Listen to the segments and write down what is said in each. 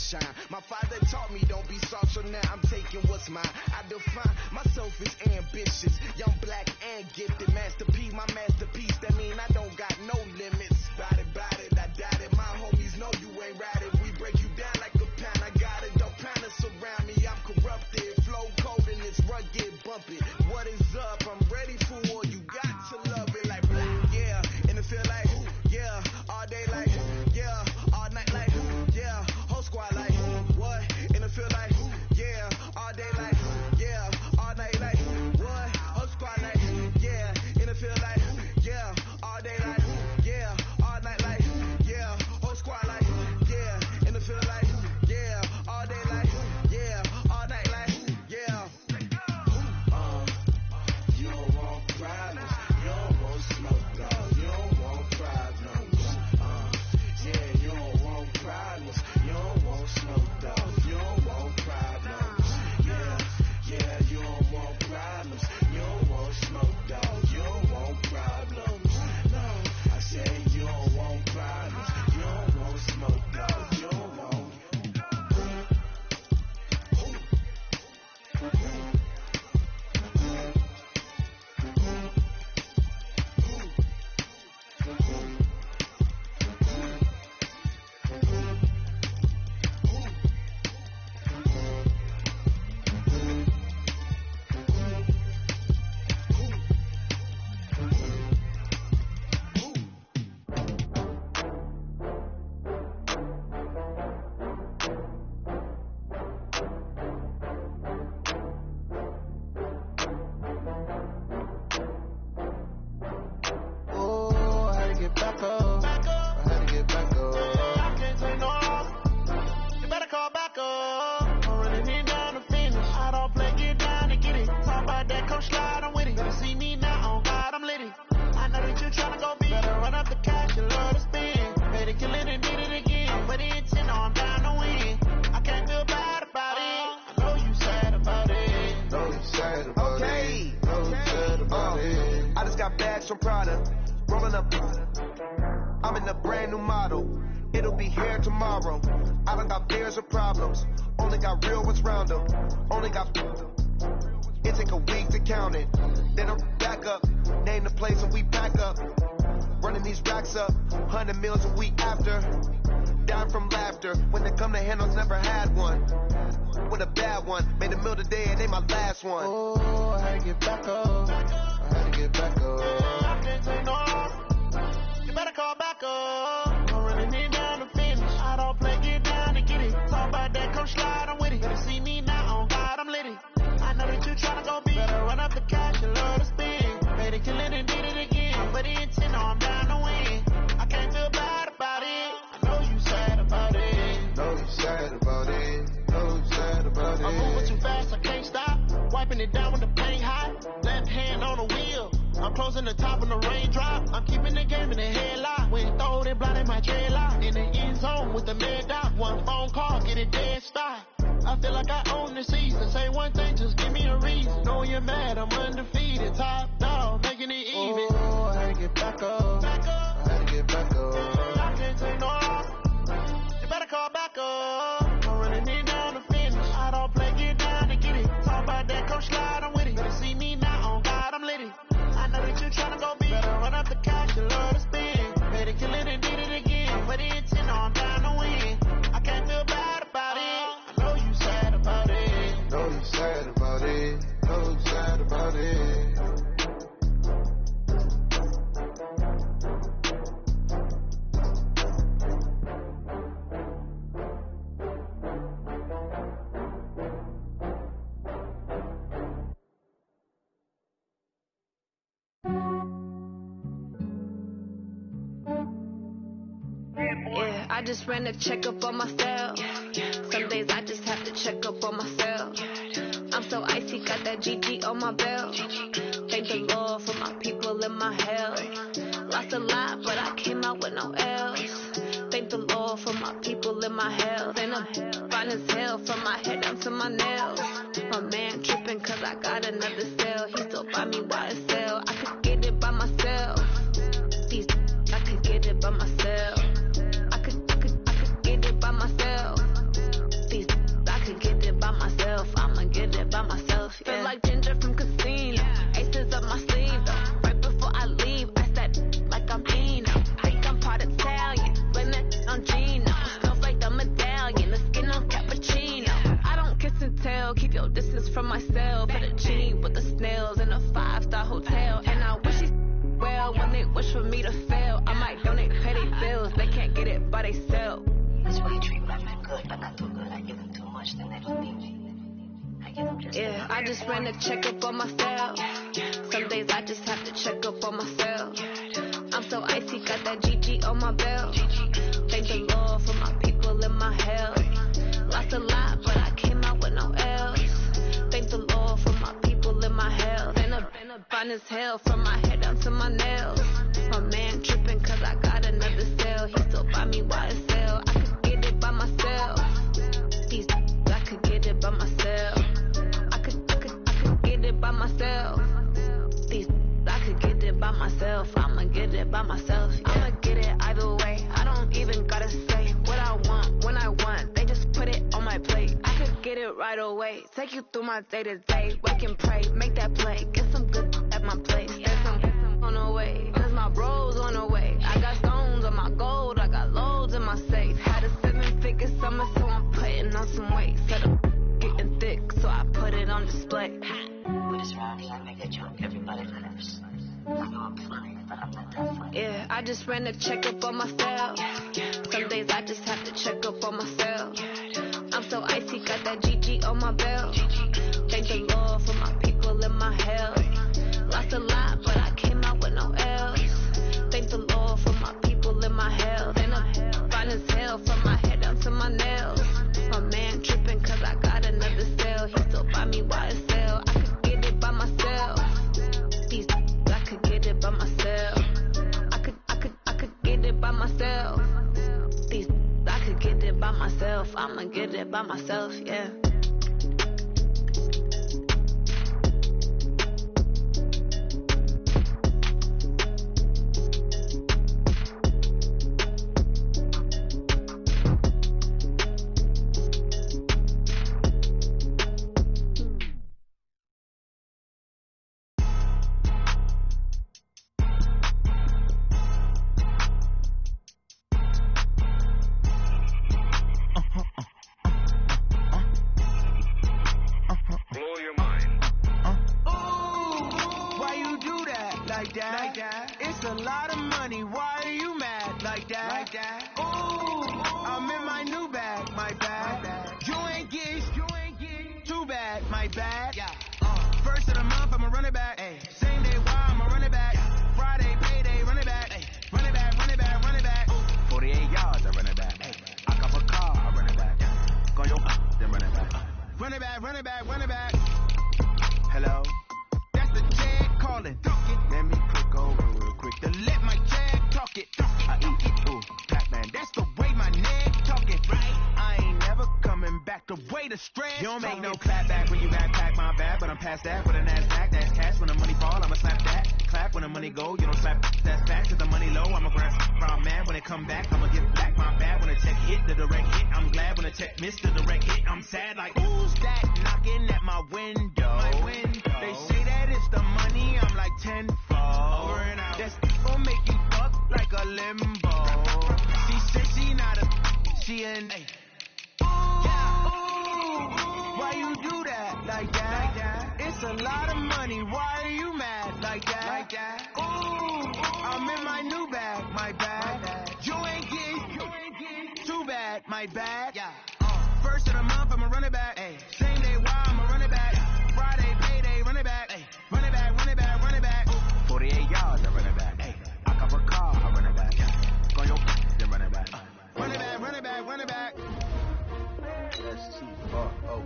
shine. My father taught me don't be soft, so now I'm taking what's mine. I define myself as ambitious, young, black, and gifted. Master P, my masterpiece, that mean I don't got no limits. Bout it, I doubt it. My homies know you ain't right it. We break you down like a pound. I got it, don't pound us around me. I'm corrupted, flow cold and it's rugged, bump it. What is up? I'm ready for war. You got to love it like black, yeah. And it feel like, yeah, all day like, yeah, all night like, yeah, whole squad like, what? And it feel like, yeah, all day like, yeah, all night like, what? Whole squad like, yeah, and it feel like, yeah, all day like, yeah, all night like, yeah, whole squad like, yeah, and it feel like, yeah, all day like, yeah, all night like, yeah. You don't want problems, you don't want smoke, dog, you don't want problems. Yeah, you don't want problems, you don't want smoke, dog, you don't want problems. Yeah, you don't want problems, you don't want smoke, dog, you don't want problems. No, I say you don't want problems, you don't want smoke, dog, you don't want. From Prada, rolling up. I'm in a brand new model. It'll be here tomorrow. I don't got fears or problems. Only got real ones round them. Only got. It take a week to count it. Then I'm back up. Name the place and we pack up. Running these racks up. 100 meals a week after. Down from laughter. When they come to handles, never had one. With a bad one. Made a meal today and ain't my last one. Oh, I had to get back up. I had to get back up. I can't take no off. You better call back up. I'm running it down to finish. I don't play, get down and get it. Talk about that, come slide, I'm with it. Better see me now, on God, I'm litty. I know that you tryna go big. Better run up the cash, you love to spin. Better kill it and did it again. But the intent, no, I'm down to win. I can't feel bad about it. I know you sad about it. Know you sad about it. Know you sad about it. I'm moving too fast, I can't stop. Wiping it down with the paint hot. Left hand on the wheel. I'm closing the top when the raindrop. I'm keeping the game in the headlock. When you throw it, blind in my dreadlock. In the end zone with the mad dot. One phone call, get it dead stop. I feel like I own the season. Say one thing, just give me a reason. Know you're mad, I'm undefeated. Top dog, making it even. Oh, I had to get back up. I had to get back up. I can't take no off. You better call back up. I'm running it down to finish. I don't play, get down to get it. Talk about that, come slide, I'm with it. Better see me now, on God, I'm litty. I know that you tryna go big. Better run up the cash, you love to spin. Better kill it and did it again. But the intent, no, I'm down to win. I can't feel bad about it. I know you sad about it. Know you sad about it. Know you sad about it. Yeah, I just ran a checkup on myself. Some days I just have to check up on myself. I'm so icy, got that GG on my belt. Thank the Lord for my people and my health. Lost a lot, but I came out with no L's. Thank the Lord for my people and my health. And I'm fine as hell from my head down to my nails. My man tripping cause I got another cell. He still buy me YSL. I could get it by myself. These I could get it by myself. I could get it by myself. Yeah, I just ran a checkup on myself. Some days I just have to check up on myself. I'm so icy, got that GG on my belt. Thank the Lord for my people and my health. Lost a lot, but I came out with no L's. Thank the Lord for my people and my health. Been a fine as hell from my head down to my nails. My man tripping cause I got another cell. He still buy me YSL. I could get it by myself. These I could get it by myself. I could get it by myself. These I could get it by myself. I'ma get it by myself. Yeah. I'ma get it either way. I don't even gotta say what I want when I want. They just put it on my plate. I could get it right away. Take you through my day to day. Wake and pray, make that play. Get some good at my place. There's some on the way. Cause my bros on the way. I got stones on my gold. I got loads in my safe. Had a 7-figure summer, so I'm putting on some weight. Set up getting thick, so I put it on display. With this round here, I make that jump. Everybody lives. I know I'm flying, but I'm not that flying. Yeah, I just ran a checkup on myself. Some days I just have to check up on myself. I'm so icy, got that GG on my belt. Thank the Lord for my people and my health. Lost a lot, but I came out with no L's. Thank the Lord for my people and my health. And I'm fine as hell from my head down to my nails. My man tripping cause I got another cell. He still buy me YSL. I could get it by myself. These I could get it by myself. I could get it by myself. These I could get it by myself. I'ma get it by myself, yeah. It's a lot of money, why are you mad like that? Ooh, I'm in my new bag, my bad. You ain't get too bad, my bad. First of the month, I'ma run it back. Same day, why I'ma run it back. Friday, payday, run it back. Run it back, run it back, run it back. 48 yards, I run it back. I cop a car, I run it back. Go your then run it back. Run it back, run it back, run it back. Hello? That's the jag calling. Let me click over real quick to let my jag talk it. I eat it, ooh, Pac-Man. That's the way my neck talking. Right? I ain't never coming back the way the stress. You don't make no clap back when you backpack my bag, but I'm past that with a NASDAQ. That's cash when the money fall, I'ma slap that. Clap when the money go, you don't slap. That's fact, cause the money low, I'ma grab from man. When it come back, I'ma get back my bag. When the check hit, the direct hit, I'm glad. When the check missed the direct hit, I'm sad like, who's that knocking at my window? They say that it's the money, I'm like tenfold. That's gon' make you fuck like a limbo. She said she not a, she an why you do that like that? It's a lot of money, why are you mad like that? Ooh, I'm in my new bag, my bad. You ain't get too bad, my bad. First of the month, I'ma run it back. Same day, why I'ma run it back. Friday, payday, run it back. Run it back, run it back, run it back. 48 yards, I run it back. I cop a car, I run it back. Go your then run it back. Run it back, run it back, run it back. S-T-R-O.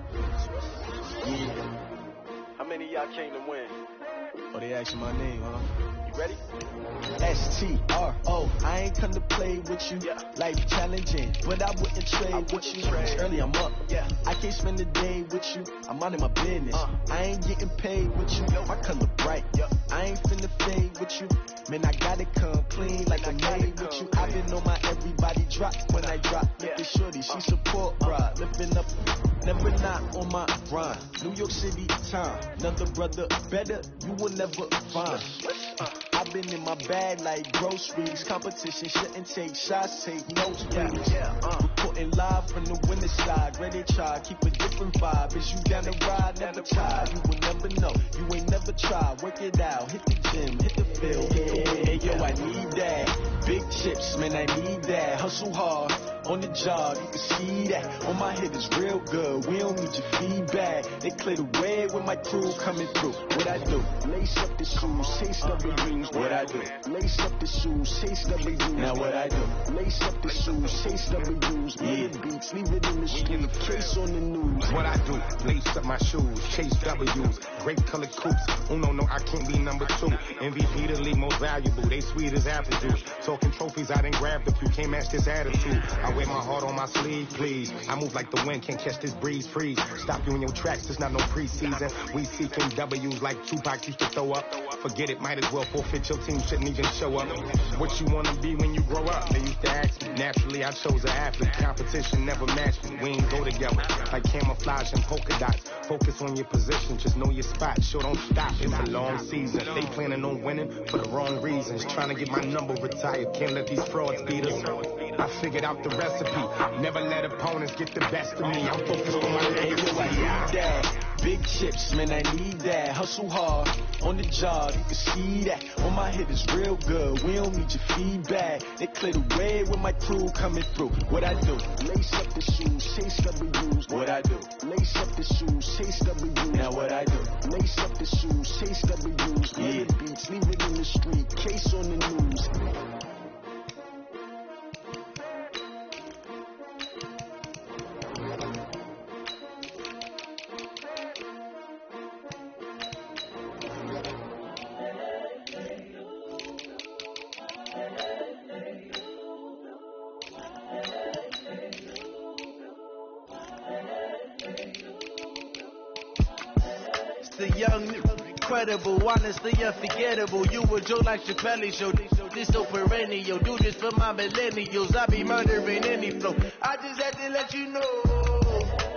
Yeah. How many of y'all came to win? Oh, they asking my name, huh? You ready? S-T-R-O. I ain't come to play with you. Life challenging, but I wouldn't trade with you. It's early, I'm up. I can't spend the day with you. I'm minding my business. I ain't getting paid with you. My color bright. I ain't finna fade with you. Man, I gotta come clean like I'm made with you. I've been on my everybody drop when I drop. Look at shorty, she support ride. Living up, never not on my grind. New York City time. Another brother better, you will never find. I've been in my bag like groceries. Competition shouldn't take shots, take notes, please. Reporting live from the winning side. Ready to try, keep a different vibe. Is you down the ride, never try. You will never know, you ain't never try. Work it out, hit the gym, hit the field. Hey, yo, I need that. Big chips, man, I need that. Hustle hard, on the job, you can see that. On my head is real good, we don't need your feedback. They clear the way with my crew coming through. What I do? Lace up the shoes, chase W's. What I do? Lace up the shoes, chase W's. Now what I do? Lace up the shoes, chase W's. Yeah, beats, leave it in the street, case on the news. What I do? Lace up my shoes, chase W's. Great colored coops. Oh no, I can't be number 2. MVP the league most valuable. They sweet as apple juice. Talking trophies, I done grabbed a few. Can't match this attitude. I wear my heart on my sleeve, please. I move like the wind, can't catch this breeze, freeze. Stop you in your tracks, it's not no preseason. We seeking W's like Tupac used to throw up. Forget it, might as well forfeit, your team shouldn't even show up. What you wanna be when you grow up? They used to ask me. Naturally, I chose an athlete. Competition never matched me. We ain't go together. Like camouflage and polka dots. Focus on your position, just know your spot. Sure, don't stop, it's a long season. They planning on winning for the wrong reasons. Trying to get my number retired, can't let these frauds beat us. I figured out the recipe. Never let opponents get the best of me. I'm focused on my legacy. Big chips, man, I need that. Hustle hard, on the job, you can see that. On my head is real good, we don't need your feedback. They clear the way with my crew coming through. What I do? Lace up the shoes, chase W's. What I do? Lace up the shoes, chase W's. Now what I do? Lace up the shoes, chase W's. Yeah, beats, leave it in the street, case on the news. The young, incredible, honestly unforgettable. You a joke like Chappelle show. This so perennial. Do this for my millennials. I be murdering any flow. I just had to let you know.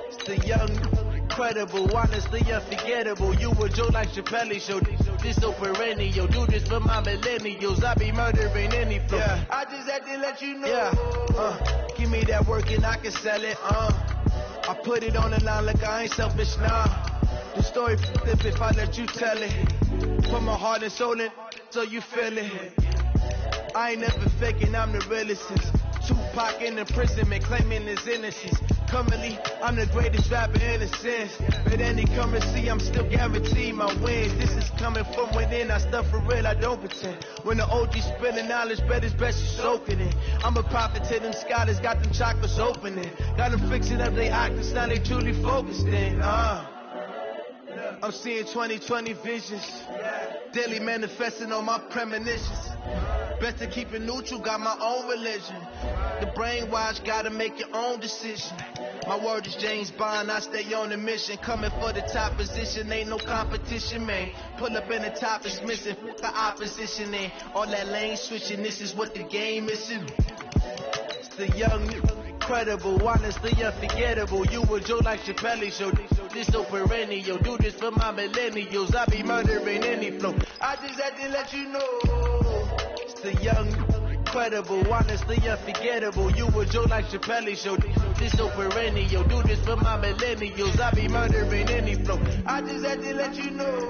It's the young, incredible, honestly unforgettable. You a joke like Chappelle show. This so perennial. Do this for my millennials. I be murdering any flow. Yeah. I just had to let you know. Yeah. Give me that work and I can sell it. I put it on the line like I ain't selfish now. The story flip if I let you tell it. Put my heart and soul in so you feel it. I ain't never faking, I'm the realest. Tupac in imprisonment, claiming his innocence. Currently, I'm the greatest rapper in a sense. But any currency, I'm still guaranteed my wins. This is coming from within, I stuff for real, I don't pretend. When the OG spilling knowledge, bet it's best you soaking it. I'm a prophet to them scholars, got them chakras opening. Got them fixing up they actors, now they truly focused in. I'm seeing 2020 visions. Daily manifesting on my premonitions. Best to keep it neutral, got my own religion. The brainwash, gotta make your own decision. My word is James Bond, I stay on a mission. Coming for the top position, ain't no competition, man. Pull up in the top, it's missing, fuck the opposition, and all that lane switching, this is what the game is. It's the young, incredible, honestly unforgettable. You a joke like Chappelle show. This so perennial. Do this for my millennials. I be murdering any flow. I just had to let you know. It's the young, incredible, honestly unforgettable. You a joke like Chappelle show. This so perennial. Do this for my millennials. I be murdering any flow. I just had to let you know.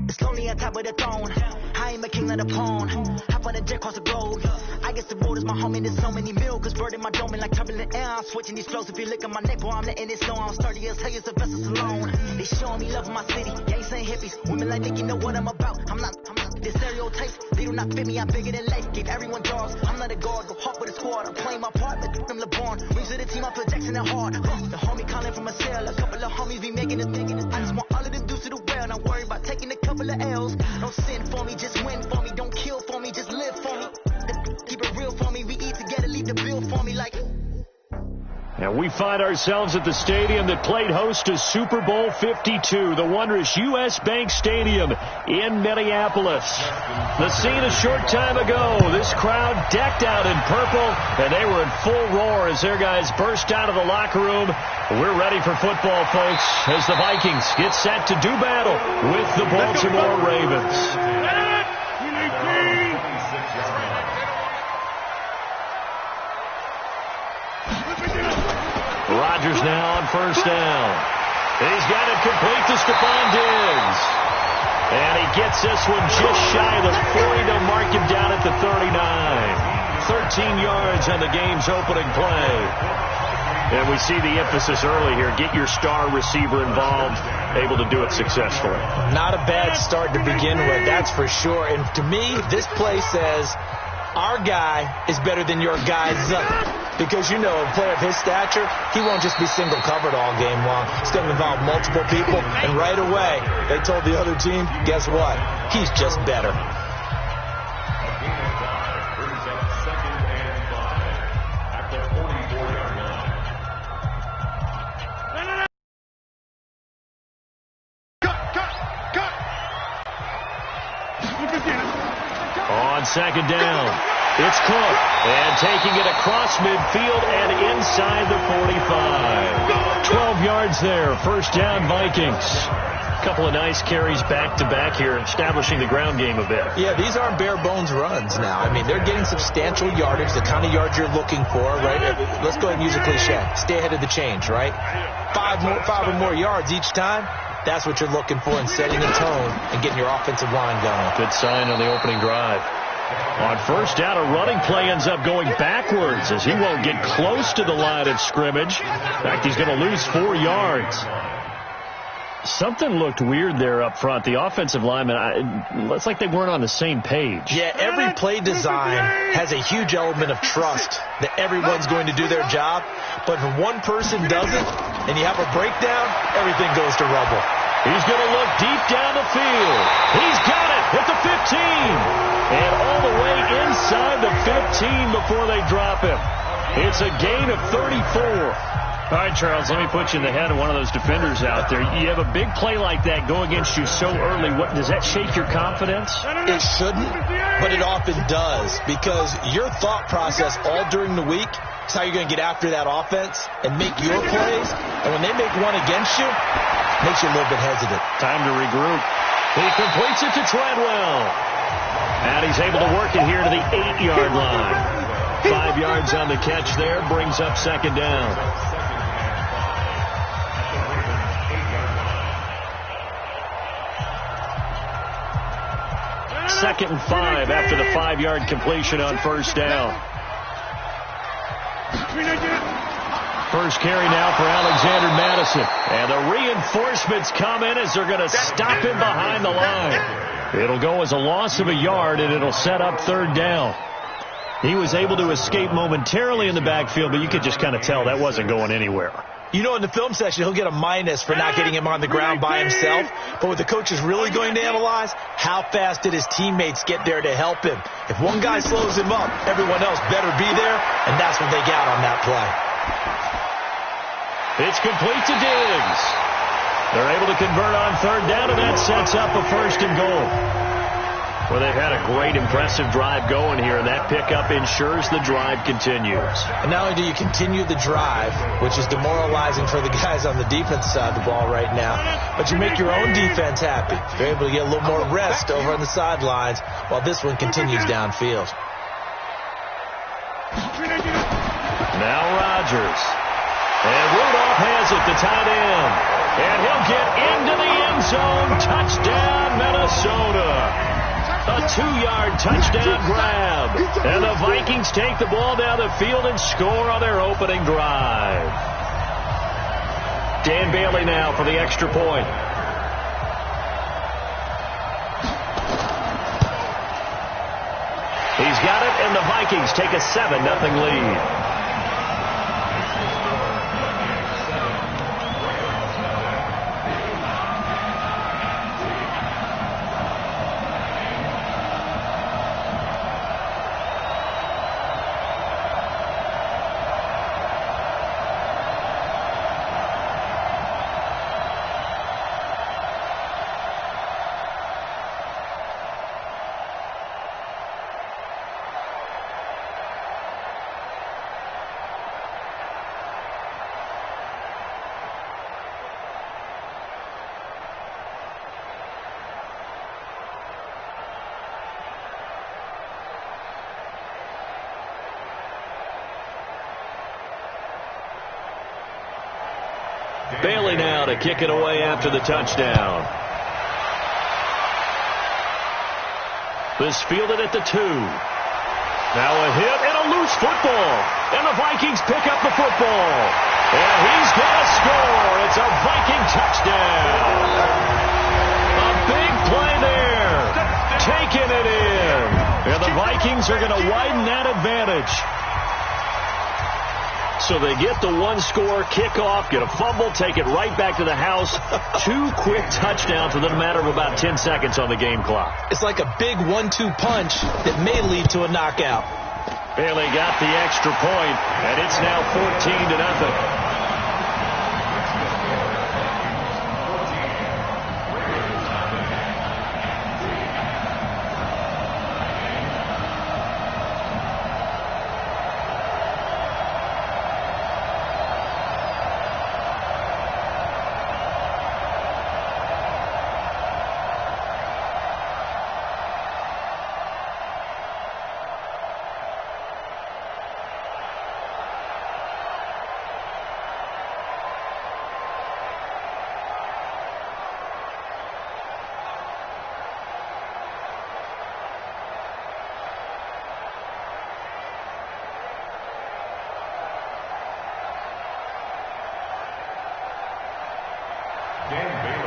It's lonely on top of the throne. I am a king of the pawn. Hop on a jet across the globe. I guess the road is my home and there's so many milk. Bird in my dome and like turbulent air. I'm switching these flows. If you look at my neck, boy, I'm letting it slow. I'm sturdy as hell, the vessels alone. They showing me love in my city. Gangs and hippies. Women like Nick, you know what I'm about. I'm not. The stereotypes, they do not fit me. I'm bigger than life. Give everyone dogs. I'm not a guard. Go hard with a squad. I'm playing my part. Like them LeBron. Wings of the team. I'm projecting it hard. The homie calling from a cell. A couple of homies be making a thing. I just want all of them dudes to do well. Not worry about taking a couple of L's. Don't sin for me, just win for me. Don't kill for me, just live for me. Keep it real for me. We eat together, leave the bill for me like. And We find ourselves at the stadium that played host to Super Bowl 52, the wondrous U.S. Bank Stadium in Minneapolis. The scene a short time ago, this crowd decked out in purple, and they were in full roar as their guys burst out of the locker room. We're ready for football, folks, as the Vikings get set to do battle with the Baltimore Ravens. Rodgers now on first down. He's got it complete to Stephon Diggs. And he gets this one just shy of the 40 to mark him down at the 39. 13 yards on the game's opening play. And we see the emphasis early here. Get your star receiver involved, able to do it successfully. Not a bad start to begin with, that's for sure. And to me, this play says our guy is better than your guy's up. Because, you know, a player of his stature, he won't just be single covered all game long. It's going to involve multiple people. And right away, they told the other team, guess what? He's just better. On second down, it's Cook, and taking it across midfield and inside the 45. 12 yards there, first down Vikings. Couple of nice carries back-to-back here, establishing the ground game a bit. Yeah, these aren't bare-bones runs now. I mean, they're getting substantial yardage, the kind of yards you're looking for, right? Let's go ahead and use a cliche. Stay ahead of the change, right? Five or more yards each time. That's what you're looking for in setting a tone and getting your offensive line going. Good sign on the opening drive. On first down, a running play ends up going backwards as he won't get close to the line of scrimmage. In fact, he's going to lose 4 yards. Something looked weird there up front. The offensive lineman, it's like they weren't on the same page. Yeah, every play design has a huge element of trust that everyone's going to do their job. But if one person doesn't and you have a breakdown, everything goes to rubble. He's going to look deep down the field. He's got it at the 15. And all the way inside the 15 before they drop him. It's a gain of 34. All right, Charles, let me put you in the head of one of those defenders out there. You have a big play like that go against you so early. Does that shake your confidence? It shouldn't, but it often does, because your thought process all during the week is how you're going to get after that offense and make your plays. And when they make one against you, it makes you a little bit hesitant. Time to regroup. He completes it to Treadwell. And he's able to work it here to the 8-yard line. 5 yards on the catch there, brings up second down. Second and 5 after the 5-yard completion on first down. First carry now for Alexander Madison. And the reinforcements come in as they're going to stop him behind the line. It'll go as a loss of a yard, and it'll set up third down. He was able to escape momentarily in the backfield, but you could just kind of tell that wasn't going anywhere. You know, in the film section, he'll get a minus for not getting him on the ground by himself. But what the coach is really going to analyze, how fast did his teammates get there to help him? If one guy slows him up, everyone else better be there, and that's what they got on that play. It's complete to Diggs. They're able to convert on third down, and that sets up a first and goal. Well, they've had a great, impressive drive going here, and that pickup ensures the drive continues. And not only do you continue the drive, which is demoralizing for the guys on the defense side of the ball right now, but you make your own defense happy. They're able to get a little more rest over on the sidelines while this one continues downfield. Now Rodgers. And Rudolph has it, the tight end. And he'll get into the end zone. Touchdown, Minnesota. A 2-yard touchdown grab. And the Vikings take the ball down the field and score on their opening drive. Dan Bailey now for the extra point. He's got it, and the Vikings take a 7-0 lead. Bailey now to kick it away after the touchdown. This fielded at the 2. Now a hit and a loose football. And the Vikings pick up the football. And he's going to score. It's a Viking touchdown. A big play there. Taking it in. And the Vikings are going to widen that advantage. So they get the one-score kickoff, get a fumble, take it right back to the house. 2 quick touchdowns within a matter of about 10 seconds on the game clock. It's like a big 1-2 punch that may lead to a knockout. Bailey got the extra point, and it's now 14-0.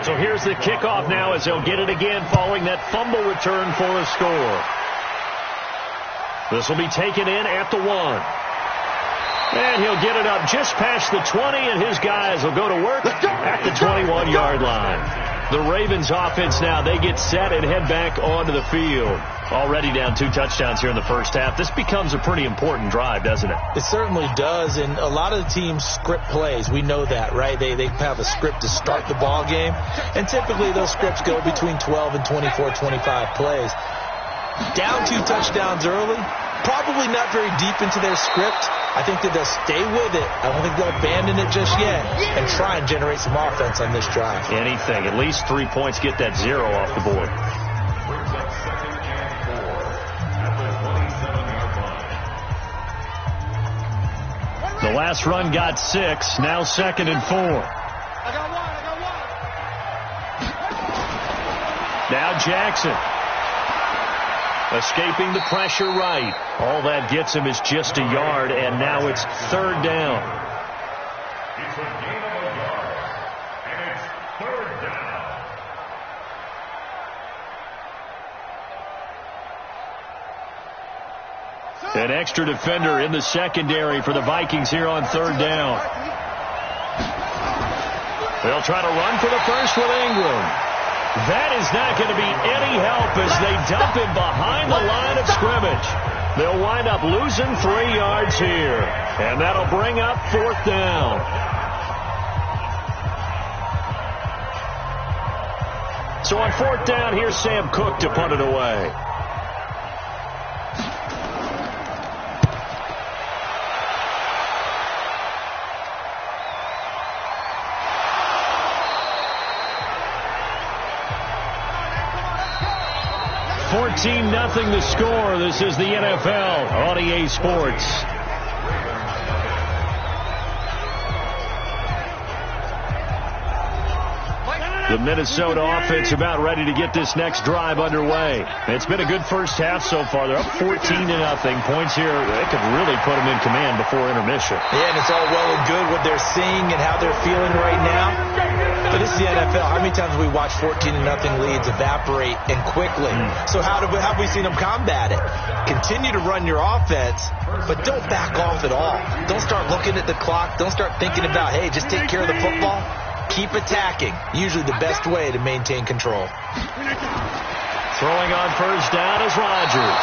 So here's the kickoff now as they'll get it again following that fumble return for a score. This will be taken in at the 1. And he'll get it up just past the 20, and his guys will go to work at the 21-yard line. The Ravens offense now, they get set and head back onto the field. Already down 2 touchdowns here in the first half. This becomes a pretty important drive, doesn't it? It certainly does, and a lot of the teams script plays. We know that, right? They have a script to start the ball game, and typically those scripts go between 12 and 24, 25 plays. Down 2 touchdowns early, probably not very deep into their script. I think that they'll stay with it. I don't think they'll abandon it just yet and try and generate some offense on this drive. Anything. At least 3 points, get that 0 off the board. The last run got 6. Now 2nd and 4. Now Jackson. Escaping the pressure right. All that gets him is just a yard, and now it's 3rd down. It's a gain of a yard, and it's 3rd down. An extra defender in the secondary for the Vikings here on 3rd down. They'll try to run for the first with Ingram. That is not going to be any help as they dump him behind the line of scrimmage. They'll wind up losing 3 yards here. And that'll bring up 4th down. So on 4th down, here's Sam Cook to punt it away. Nothing the score. This is the NFL on EA Sports. The Minnesota offense about ready to get this next drive underway. It's been a good first half so far. They're up 14-0. Points here, they could really put them in command before intermission. Yeah, and it's all well and good what they're seeing and how they're feeling right now. But this is the NFL. How many times have we watched 14-0 leads evaporate and quickly? So how have we seen them combat it? Continue to run your offense, but don't back off at all. Don't start looking at the clock. Don't start thinking about, hey, just take care of the football. Keep attacking. Usually the best way to maintain control. Throwing on first down is Rodgers.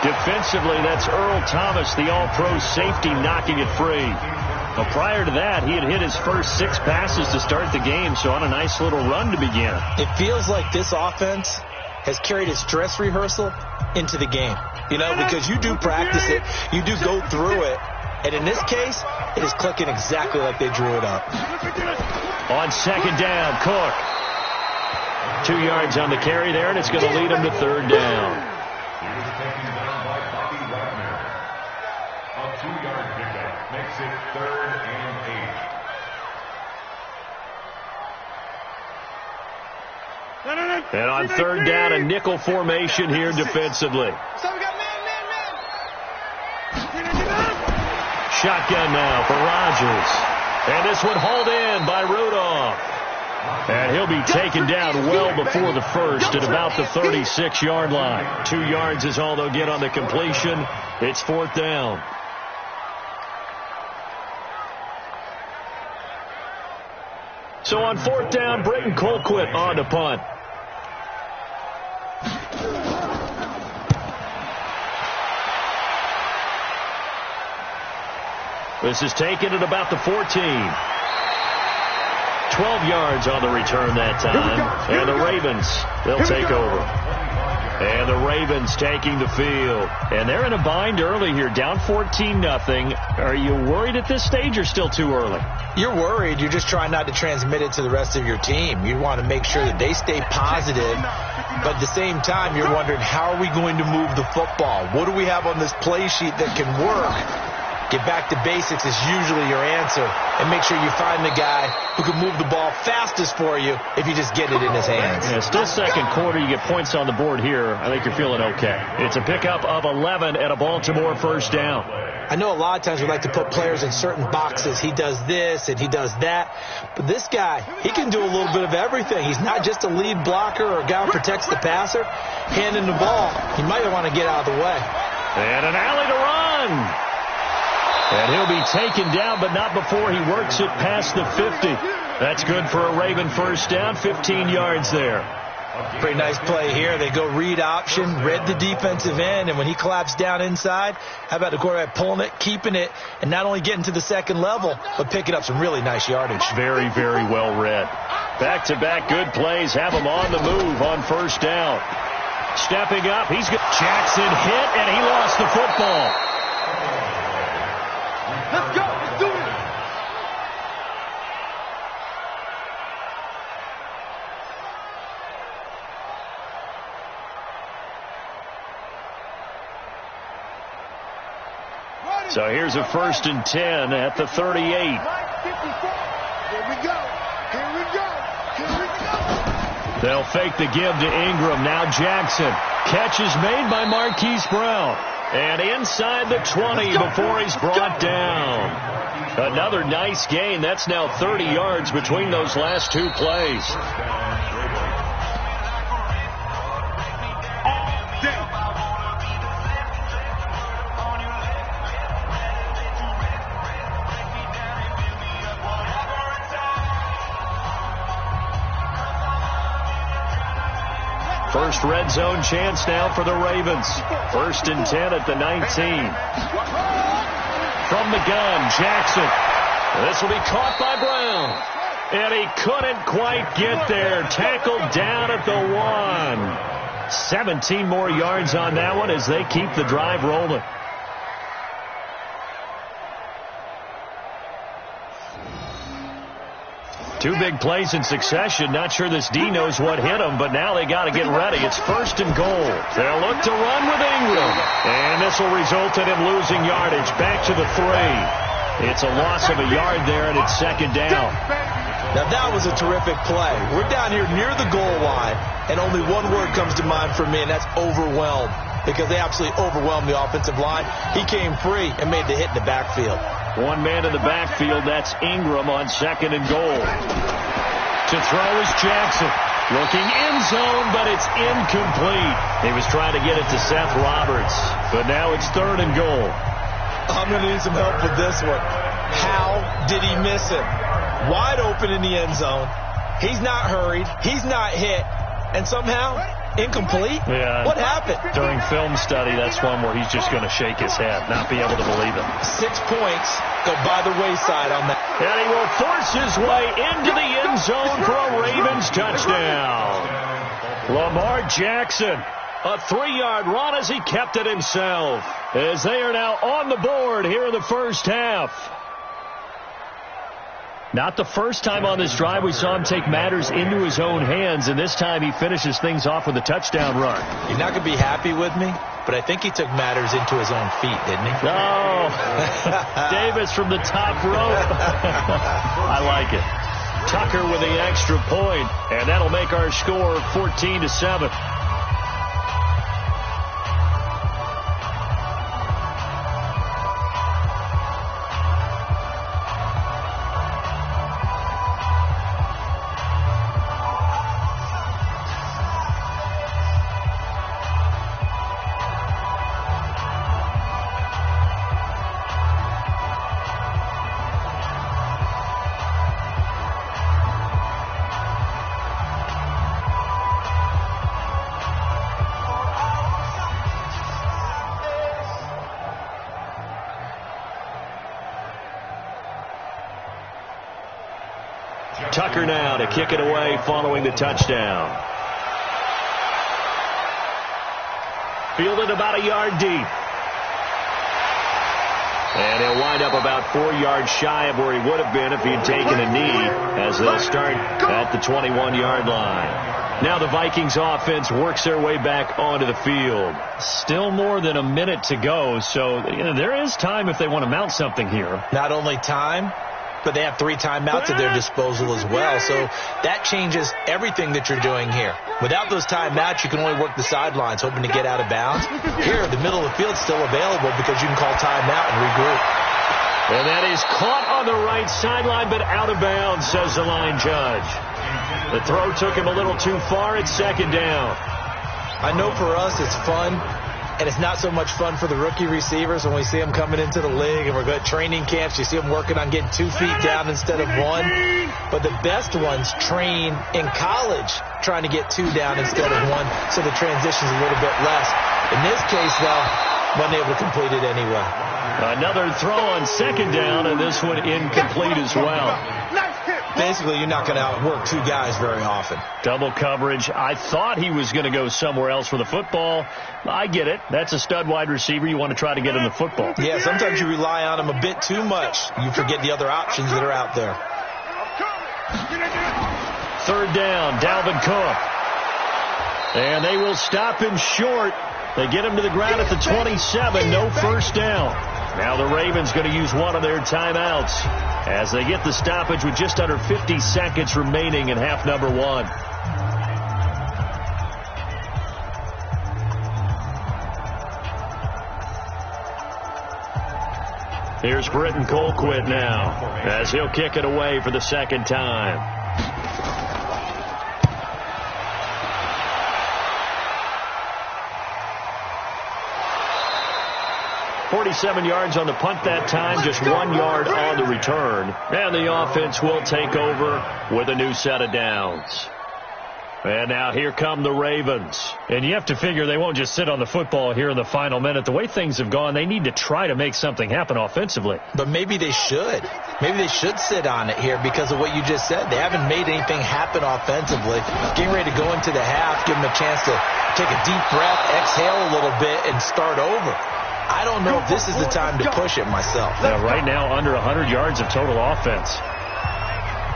Defensively, that's Earl Thomas, the all-pro safety, knocking it free. Well, prior to that, he had hit his first 6 passes to start the game, so on a nice little run to begin. It feels like this offense has carried its dress rehearsal into the game. You know, because you do practice it, you do go through it, and in this case, it is clicking exactly like they drew it up. On 2nd down, Cook. 2 yards on the carry there, and it's going to lead him to 3rd down. He was taken down by Bobby Wagner. A 2-yard pickup makes it 3rd and 8. And on third down, a nickel formation here defensively. Shotgun now for Rodgers. And this one hauled in by Rudolph. And he'll be taken down well before the first at about the 36-yard line. 2 yards is all they'll get on the completion. It's fourth down. So on fourth down, Britton Colquitt on to punt. This is taken at about the 14. 12 yards on the return that time. And the Ravens, they'll take over. And the Ravens taking the field. And they're in a bind early here, down 14-0. Are you worried at this stage or still too early? You're worried. You're just trying not to transmit it to the rest of your team. You want to make sure that they stay positive. But at the same time, you're wondering, how are we going to move the football? What do we have on this play sheet that can work? Get back to basics is usually your answer. And make sure you find the guy who can move the ball fastest for you if you just get it in his hands. Yeah, still second quarter. You get points on the board here. I think you're feeling okay. It's a pickup of 11 and a Baltimore first down. I know a lot of times we like to put players in certain boxes. He does this and he does that. But this guy, he can do a little bit of everything. He's not just a lead blocker or a guy who protects the passer. Handing the ball, he might want to get out of the way. And an alley to run. And he'll be taken down, but not before he works it past the 50. That's good for a Raven first down, 15 yards there. Pretty nice play here. They go read option, read the defensive end, and when he collapsed down inside, how about the quarterback pulling it, keeping it, and not only getting to the second level, but picking up some really nice yardage. Very, very well read. Back-to-back good plays have him on the move on first down. Stepping up, he's got Jackson hit, and he lost the football. Let's go. Let's do it. So here's a 1st and 10 at the 38. Here we go. Here we go. Here we go. They'll fake the give to Ingram. Now Jackson. Catch is made by Marquise Brown. And inside the 20 before he's brought down. Another nice gain. That's now 30 yards between those last two plays. First red zone chance now for the Ravens. 1st and 10 at the 19. From the gun, Jackson. This will be caught by Brown. And he couldn't quite get there. Tackled down at the 1. 17 more yards on that one as they keep the drive rolling. Two big plays in succession. Not sure this D knows what hit him, but now they got to get ready. It's 1st and goal. They'll look to run with Ingram. And this will result in him losing yardage. Back to the 3. It's a loss of a yard there, and it's 2nd down. Now that was a terrific play. We're down here near the goal line, and only one word comes to mind for me, and that's overwhelmed. Because they absolutely overwhelmed the offensive line. He came free and made the hit in the backfield. One man in the backfield, that's Ingram on 2nd and goal. To throw is Jackson. Looking end zone, but it's incomplete. He was trying to get it to Seth Roberts, but now it's 3rd and goal. I'm going to need some help with this one. How did he miss it? Wide open in the end zone. He's not hurried. He's not hit. And somehow, incomplete? Yeah. What happened? During film study, that's one where he's just going to shake his head, not be able to believe it. 6 points go by the wayside on that. And he will force his way into the end zone for a Ravens touchdown. Lamar Jackson, a 3-yard run as he kept it himself, as they are now on the board here in the first half. Not the first time on this drive we saw him take matters into his own hands, and this time he finishes things off with a touchdown run. You're not going to be happy with me, but I think he took matters into his own feet, didn't he? Oh, Davis from the top rope. I like it. Tucker with the extra point, and that'll make our score 14-7. Tucker now to kick it away following the touchdown. Fielded about a yard deep. And he'll wind up about 4 yards shy of where he would have been if he had taken a knee, as they'll start at the 21-yard line. Now the Vikings offense works their way back onto the field. Still more than a minute to go, so there is time if they want to mount something here. Not only time, but they have 3 timeouts at their disposal as well, so that changes everything that you're doing here. Without those timeouts, you can only work the sidelines, hoping to get out of bounds. Here, the middle of the field's still available because you can call timeout and regroup. And that is caught on the right sideline, but out of bounds, says the line judge. The throw took him a little too far at second down. I know for us it's fun, and it's not so much fun for the rookie receivers when we see them coming into the league and we're going to training camps. You see them working on getting 2 feet down instead of 1. But the best ones train in college trying to get 2 down instead of 1, so the transition's a little bit less. In this case, though, wasn't able to complete it anyway. Another throw on second down, and this one incomplete as well. Basically, you're not going to outwork 2 guys very often. Double coverage. I thought he was going to go somewhere else for the football. I get it. That's a stud wide receiver. You want to try to get him the football. Yeah, sometimes you rely on him a bit too much. You forget the other options that are out there. Third down, Dalvin Cook. And they will stop him short. They get him to the ground at the 27. No first down. Now the Ravens going to use one of their timeouts as they get the stoppage with just under 50 seconds remaining in half number 1. Here's Britton Colquitt now as he'll kick it away for the second time. 47 yards on the punt that time, just 1 yard on the return. And the offense will take over with a new set of downs. And now here come the Ravens. And you have to figure they won't just sit on the football here in the final minute. The way things have gone, they need to try to make something happen offensively. But maybe they should. Maybe they should sit on it here because of what you just said. They haven't made anything happen offensively. Getting ready to go into the half, give them a chance to take a deep breath, exhale a little bit, and start over. I don't know if this is the time to push it myself. Yeah, right now, under 100 yards of total offense.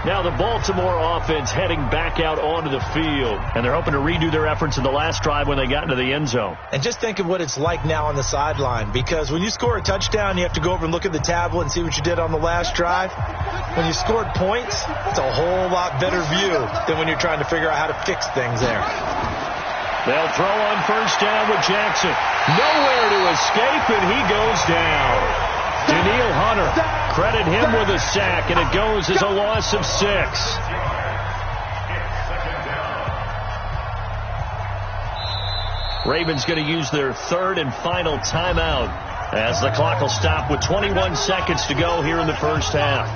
Now the Baltimore offense heading back out onto the field. And they're hoping to redo their efforts in the last drive when they got into the end zone. And just think of what it's like now on the sideline. Because when you score a touchdown, you have to go over and look at the tablet and see what you did on the last drive. When you scored points, it's a whole lot better view than when you're trying to figure out how to fix things there. They'll throw on first down with Jackson. Nowhere to escape, and he goes down. Daniil Hunter, credit him with a sack, and it goes as a loss of 6. Ravens going to use their third and final timeout as the clock will stop with 21 seconds to go here in the first half.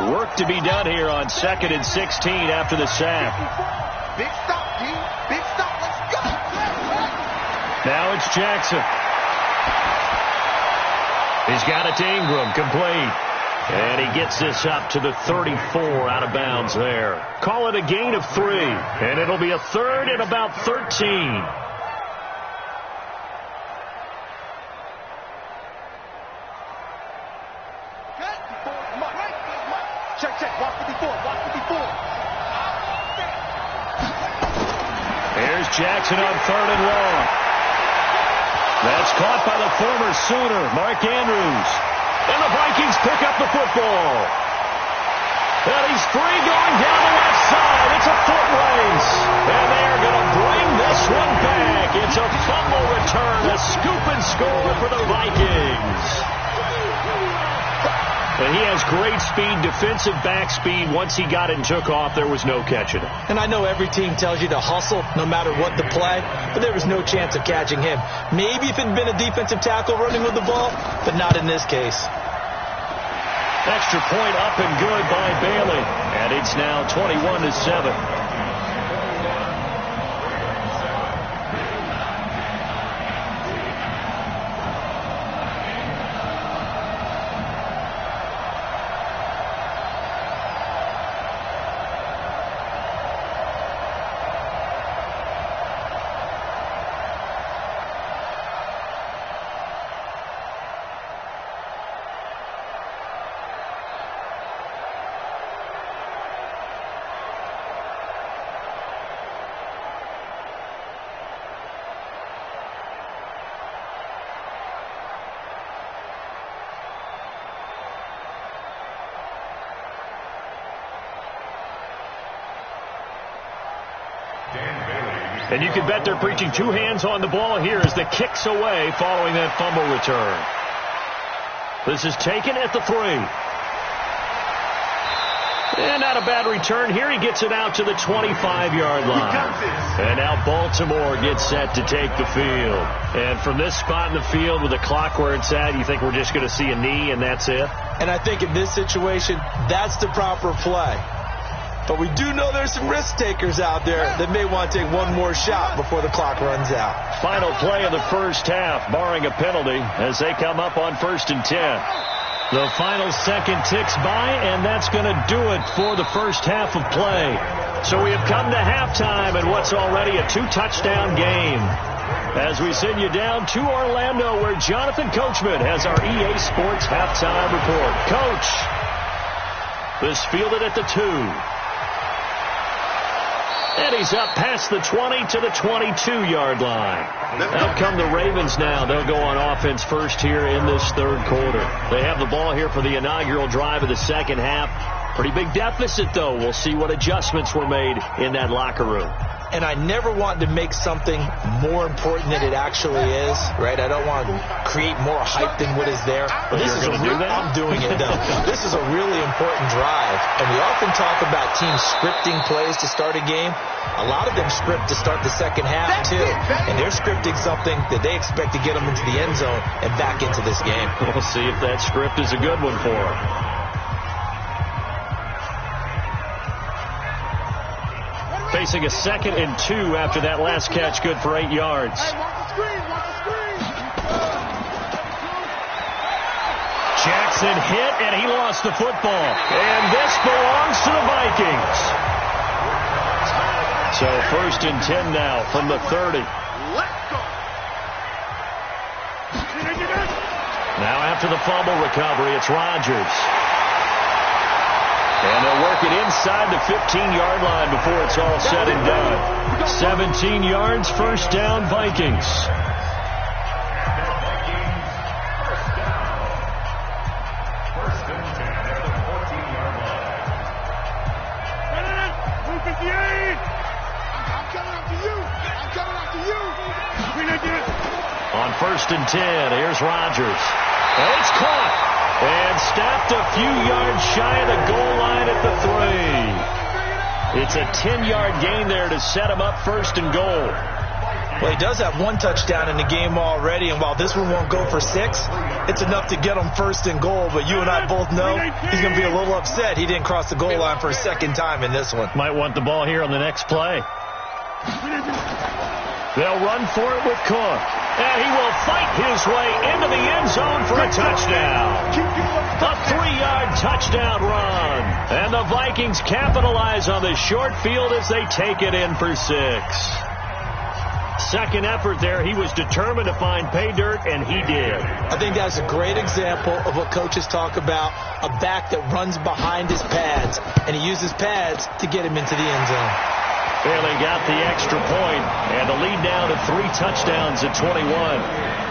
Work to be done here on 2nd and 16 after the sack. Big stop, D. Big stop. Let's go. Now it's Jackson. He's got it to Ingram, complete. And he gets this up to the 34 out of bounds there. Call it a gain of 3. And it'll be a third and about 13. Check, check. Watch 54. Watch 54. Jackson on 3rd and long. That's caught by the former Sooner, Mark Andrews. And the Vikings pick up the football. And he's free going down the left side. It's a foot race. And they are going to bring this one back. It's a fumble return, a scoop and score for the Vikings. And he has great speed, defensive back speed. Once he got it and took off, there was no catching him. And I know every team tells you to hustle no matter what the play, but there was no chance of catching him. Maybe if it had been a defensive tackle running with the ball, but not in this case. Extra point up and good by Bailey. And it's now 21-7. And you can bet they're preaching two hands on the ball here as the kick's away following that fumble return. This is taken at the 3. And not a bad return here. He gets it out to the 25-yard line. And now Baltimore gets set to take the field. And from this spot in the field with the clock where it's at, you think we're just going to see a knee and that's it? And I think in this situation, that's the proper play. But we do know there's some risk takers out there that may want to take one more shot before the clock runs out. Final play of the first half, barring a penalty, as they come up on 1st and 10. The final second ticks by, and that's going to do it for the first half of play. So we have come to halftime in what's already a 2-touchdown game. As we send you down to Orlando, where Jonathan Coachman has our EA Sports halftime report. Coach, this fielded at the 2. And he's up past the 20 to the 22-yard line. Out come the Ravens now. They'll go on offense first here in this third quarter. They have the ball here for the inaugural drive of the second half. Pretty big deficit, though. We'll see what adjustments were made in that locker room. And I never want to make something more important than it actually is, right? I don't want to create more hype than what is there. But this is I'm doing it, though. This is a really important drive. And we often talk about teams scripting plays to start a game. A lot of them script to start the second half, too. And they're scripting something that they expect to get them into the end zone and back into this game. We'll see if that script is a good one for them. Facing a 2nd and 2 after that last catch, good for 8 yards. Jackson hit, and he lost the football. And this belongs to the Vikings. So 1st and 10 now from the 30. Now after the fumble recovery, it's Rodgers. And they'll work it inside the 15-yard line before it's all said and done. 17 yards, first down, Vikings. On 1st and 10, here's Rodgers. And it's caught. And stopped a few yards shy of the goal line at the 3. It's a 10-yard gain there to set him up 1st and goal. Well, he does have one touchdown in the game already, and while this one won't go for 6, it's enough to get him 1st and goal. But you and I both know he's going to be a little upset he didn't cross the goal line for a second time in this one. Might want the ball here on the next play. They'll run for it with Cook. And he will fight his way into the end zone for a touchdown. A 3-yard touchdown run. And the Vikings capitalize on the short field as they take it in for 6. Second effort there. He was determined to find pay dirt, and he did. I think that's a great example of what coaches talk about, a back that runs behind his pads, and he uses pads to get him into the end zone. Bailey got the extra point, and the lead now to 3 touchdowns at 21.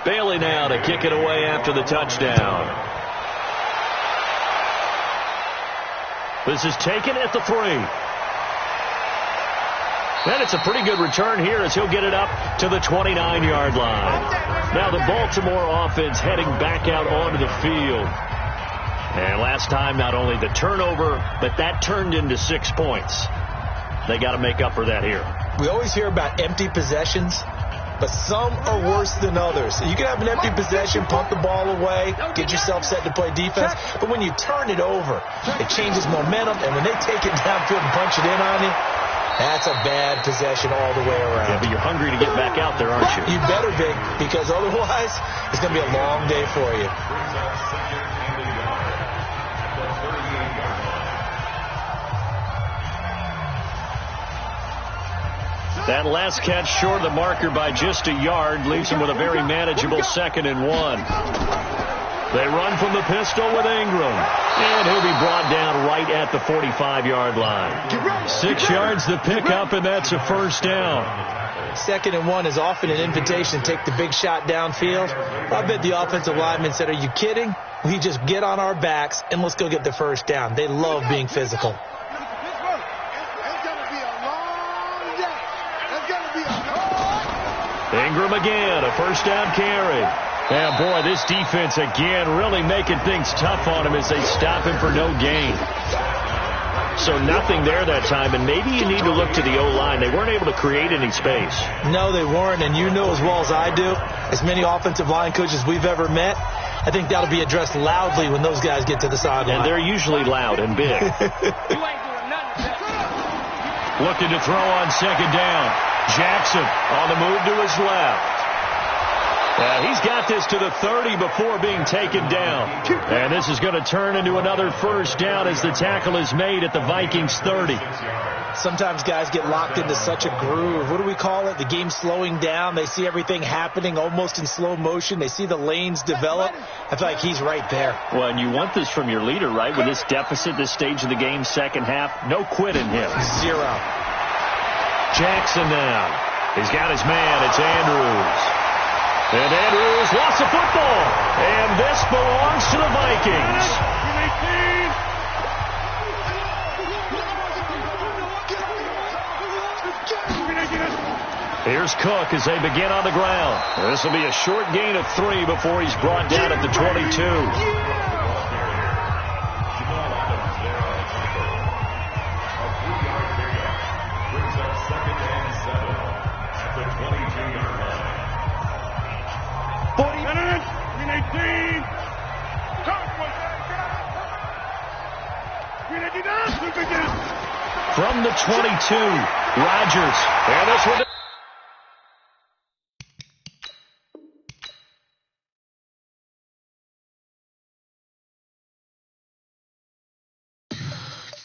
Bailey now to kick it away after the touchdown. This is taken at the 3. And it's a pretty good return here as he'll get it up to the 29-yard line. Now the Baltimore offense heading back out onto the field. And last time, not only the turnover, but that turned into 6 points. They got to make up for that here. We always hear about empty possessions, but some are worse than others. You can have an empty possession, punt the ball away, get yourself set to play defense, but when you turn it over, it changes momentum, and when they take it downfield and punch it in on you, that's a bad possession all the way around. Yeah, but you're hungry to get back out there, aren't you? You better be, because otherwise it's going to be a long day for you. That last catch short of the marker by just a yard leaves him with a very manageable 2nd and 1. They run from the pistol with Ingram. And he'll be brought down right at the 45-yard line. 6 yards to pick up, and that's a first down. 2nd and 1 is often an invitation to take the big shot downfield. I bet the offensive lineman said, are you kidding? We just get on our backs and let's go get the first down. They love being physical. Ingram again, a first down carry. And boy, this defense again really making things tough on him as they stop him for no gain. So nothing there that time, and maybe you need to look to the O-line. They weren't able to create any space. No, they weren't, and you know as well as I do, as many offensive line coaches we've ever met, I think that'll be addressed loudly when those guys get to the sideline. And they're usually loud and big. Looking to throw on 2nd down. Jackson on the move to his left. He's got this to the 30 before being taken down. And this is going to turn into another first down as the tackle is made at the Vikings 30. Sometimes guys get locked into such a groove. What do we call it? The game's slowing down. They see everything happening almost in slow motion. They see the lanes develop. I feel like he's right there. Well, and you want this from your leader, right? With this deficit, this stage of the game, second half, no quit in him. 0. Jackson now. He's got his man. It's Andrews. And Andrews lost the football. And this belongs to the Vikings. Here's Cook as they begin on the ground. This will be a short gain of 3 before he's brought down at the 22. From the 22, Rodgers. And this one.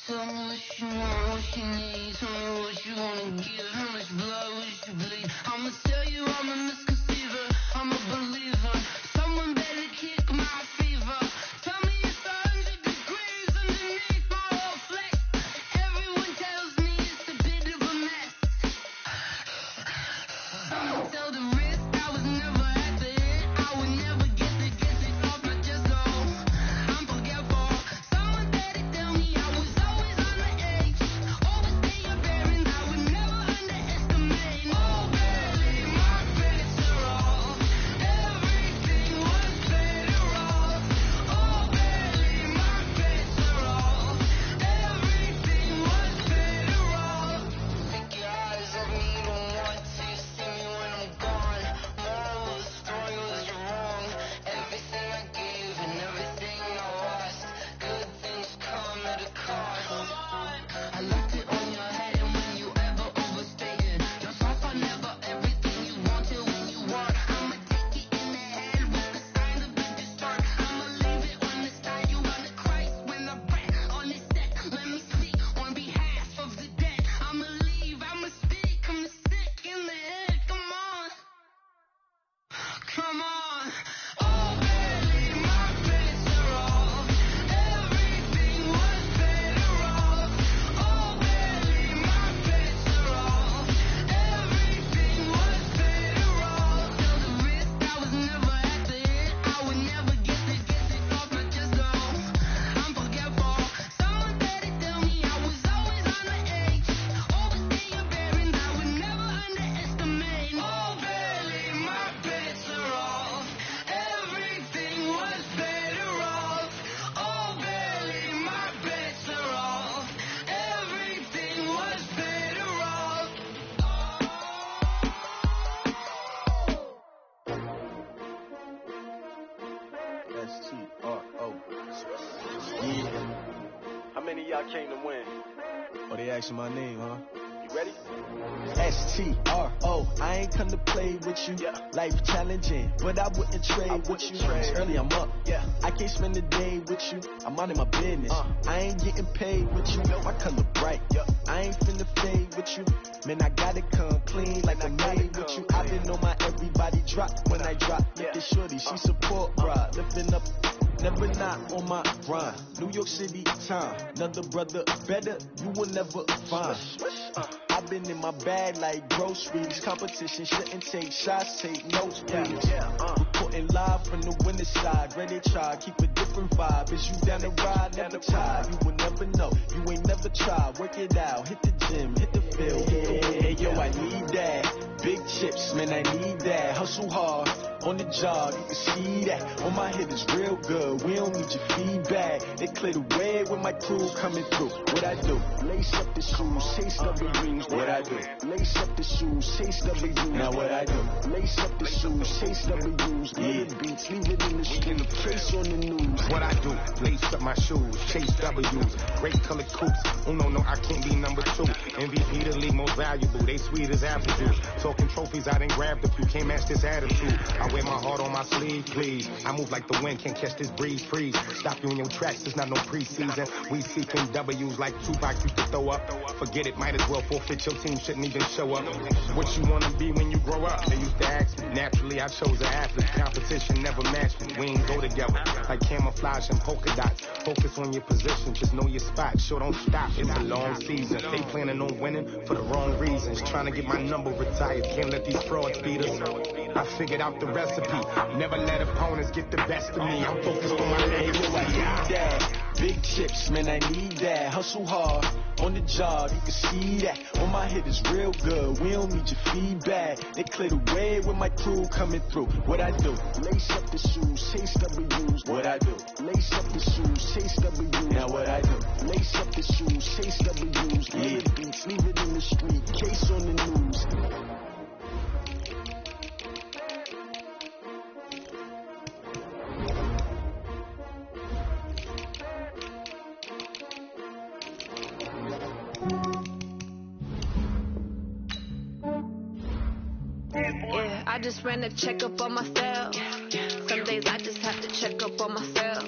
Tell me what you want, what you need. Tell me what you want to give. How much blood would you bleed? I'ma tell you I'm a misconceiver. I'm a believer. Someone better kick my fever. Tell me it's 100 degrees underneath my whole flesh. Everyone tells me it's a bit of a mess. Someone tell the risk I was never at the end. I would never get this off my chest. No, I'm forgetful. Someone better tell me I was always on the edge. Always y'all came to win. Oh, they asking my name, huh? You ready? S-T-R-O. I ain't come to play with you. Life challenging, but I wouldn't trade with you. Early I'm up. I can't spend the day with you. I'm minding my business. I ain't getting paid with you. My color bright. I ain't finna fade with you. Man, I gotta come clean like I'm made with you. I been on my everybody drop when I drop. Look at shorty, she support, bruh. Lifting up. Never not on my grind. New York City time. Another brother better, you will never find. I've been in my bag like groceries. Competition shouldn't take shots, take notes, please. Reporting live from the winter side. Ready to try, keep a different vibe. Is you down the ride, never tired. You will never know, you ain't never tried. Work it out, hit the gym, hit the field. Hey, yo, I need that. Big chips, man, I need that. Hustle hard. On the job, you can see that. On my head is real good. We don't need your feedback. They clear the way when my crew coming through. What I do? Lace up the shoes, chase W's. What I do? Lace up the shoes, chase W's. Now what I do? Lace up the shoes, chase W's. Yeah. Beats, leave it in the street, case on the news. What I do? Lace up my shoes, chase W's. Great colored coops. Oh no, I can't be number 2. MVP the league most valuable. They sweet as apple juice. Talking trophies, I done grabbed a few. Can't match this attitude. I wear my heart on my sleeve, please. I move like the wind, can't catch this breeze, freeze. Stop you in your tracks, it's not no preseason. We seeking W's like Tupac used to throw up. Forget it, might as well forfeit, your team shouldn't even show up. What you wanna be when you grow up? They used to ask me. Naturally, I chose an athlete. Competition never matched me. We ain't go together. Like camouflage and polka dots. Focus on your position, just know your spot. Sure, don't stop, it's a long season. They planning on winning for the wrong reasons. Trying to get my number retired, can't let these frauds beat us. I figured out the recipe. Never let opponents get the best of me. I'm focused on my legacy. I need that. Big chips, man, I need that. Hustle hard. On the job, you can see that. On my head is real good. We don't need your feedback. They clear the way when my crew coming through. What I do? Lace up the shoes, chase W's. What I do? Lace up the shoes, chase W's. Now what I do? Lace up the shoes, chase W's. Yeah. Beats, leave it in the street, case on the news. Yeah, I just ran a checkup on myself. Some days I just have to check up on myself.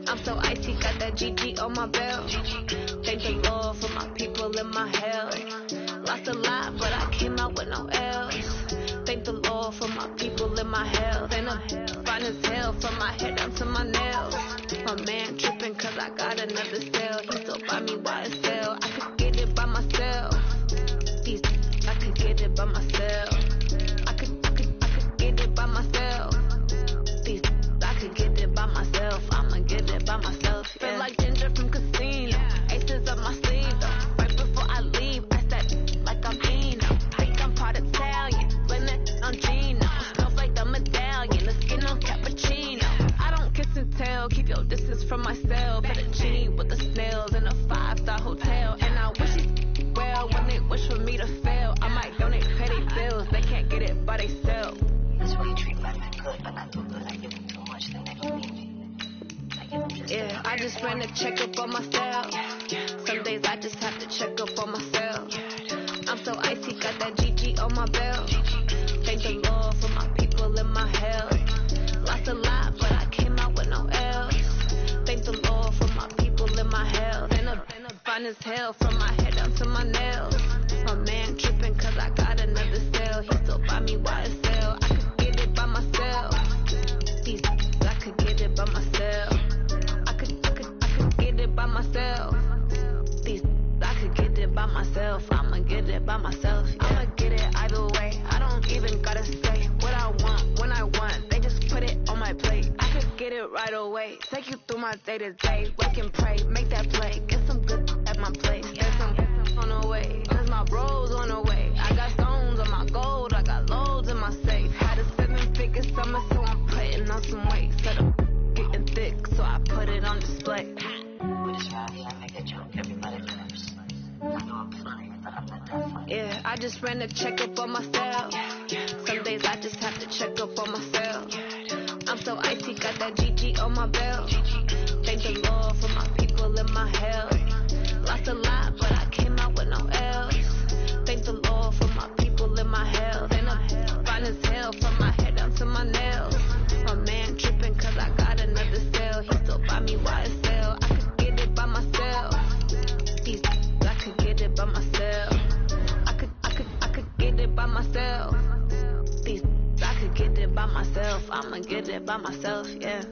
I'm so icy, got that GG on my belt. Thank the Lord for my people in my health. Lost a lot, but I came out with no L's. Thank the Lord for my people in my health. And I'm fine as hell from my head down to my nails. My man tripping cause I got another sale. He still buy me YSL. I could get it by myself. These I could get it by myself. I could get it by myself. These I could get it by myself. I'ma get it by myself. Yeah. Feel like Ginger from Casino. Aces up my sleeve though. Right before I leave, I said like I'm Eno. Think I'm part Italian. Blend it on Gino. Smells like the medallion. The skin on cappuccino. I don't kiss and tell. Keep your distance from myself. Fettuccine with the snails in a 5-star hotel. And I wish it well when they wish for me to fail. I might donate petty bills. They can't get it by themselves. That's why you treat my men good, but not too good. I give them too much, then they don't need me. Yeah, I just ran a checkup on myself. Some days I just have to check up on myself. I'm so icy, got that GG on my belt. Thank the Lord for my people in my health. Lost a lot, but I came out with no L's. Thank the Lord for my people in my health. And I'm fine as hell from my head down to my nails. My man tripping cause I got another sale. He still buy me YSL. I could get it by myself. These I could get it by myself. I could get it by myself. These I could get it by myself. I'ma get it by myself. Yeah. I'ma get it either way. I don't even gotta say what I want when I want. They just put it on my plate. I could get it right away. Take you through my day to day. Wake and pray, make that play. Get some good at my place. There's some on the way. Cause my bros on the way. I got stones on my gold. I got loads in my safe. Had a 7-figure summer, so I'm putting on some weight. Set up getting thick, so I put it on display. With this rowdy, I make a joke, everybody laughs. I know I'm funny, but I'm not that funny. Yeah, I just ran a checkup on myself. Some days I just have to check up on myself. I'm so icy, got that GG on my belt. Thank the Lord for my people and my health. Lost a lot, but I came out with no L's. Thank the Lord for my people and my health. And I'm fine as hell from my head down to my nails. My man tripping cause I got another cell. He still buy me YSL. I could get it by myself. These I could get it by myself. I could get it by myself. These I could get it by myself. I'ma get it by myself, yeah.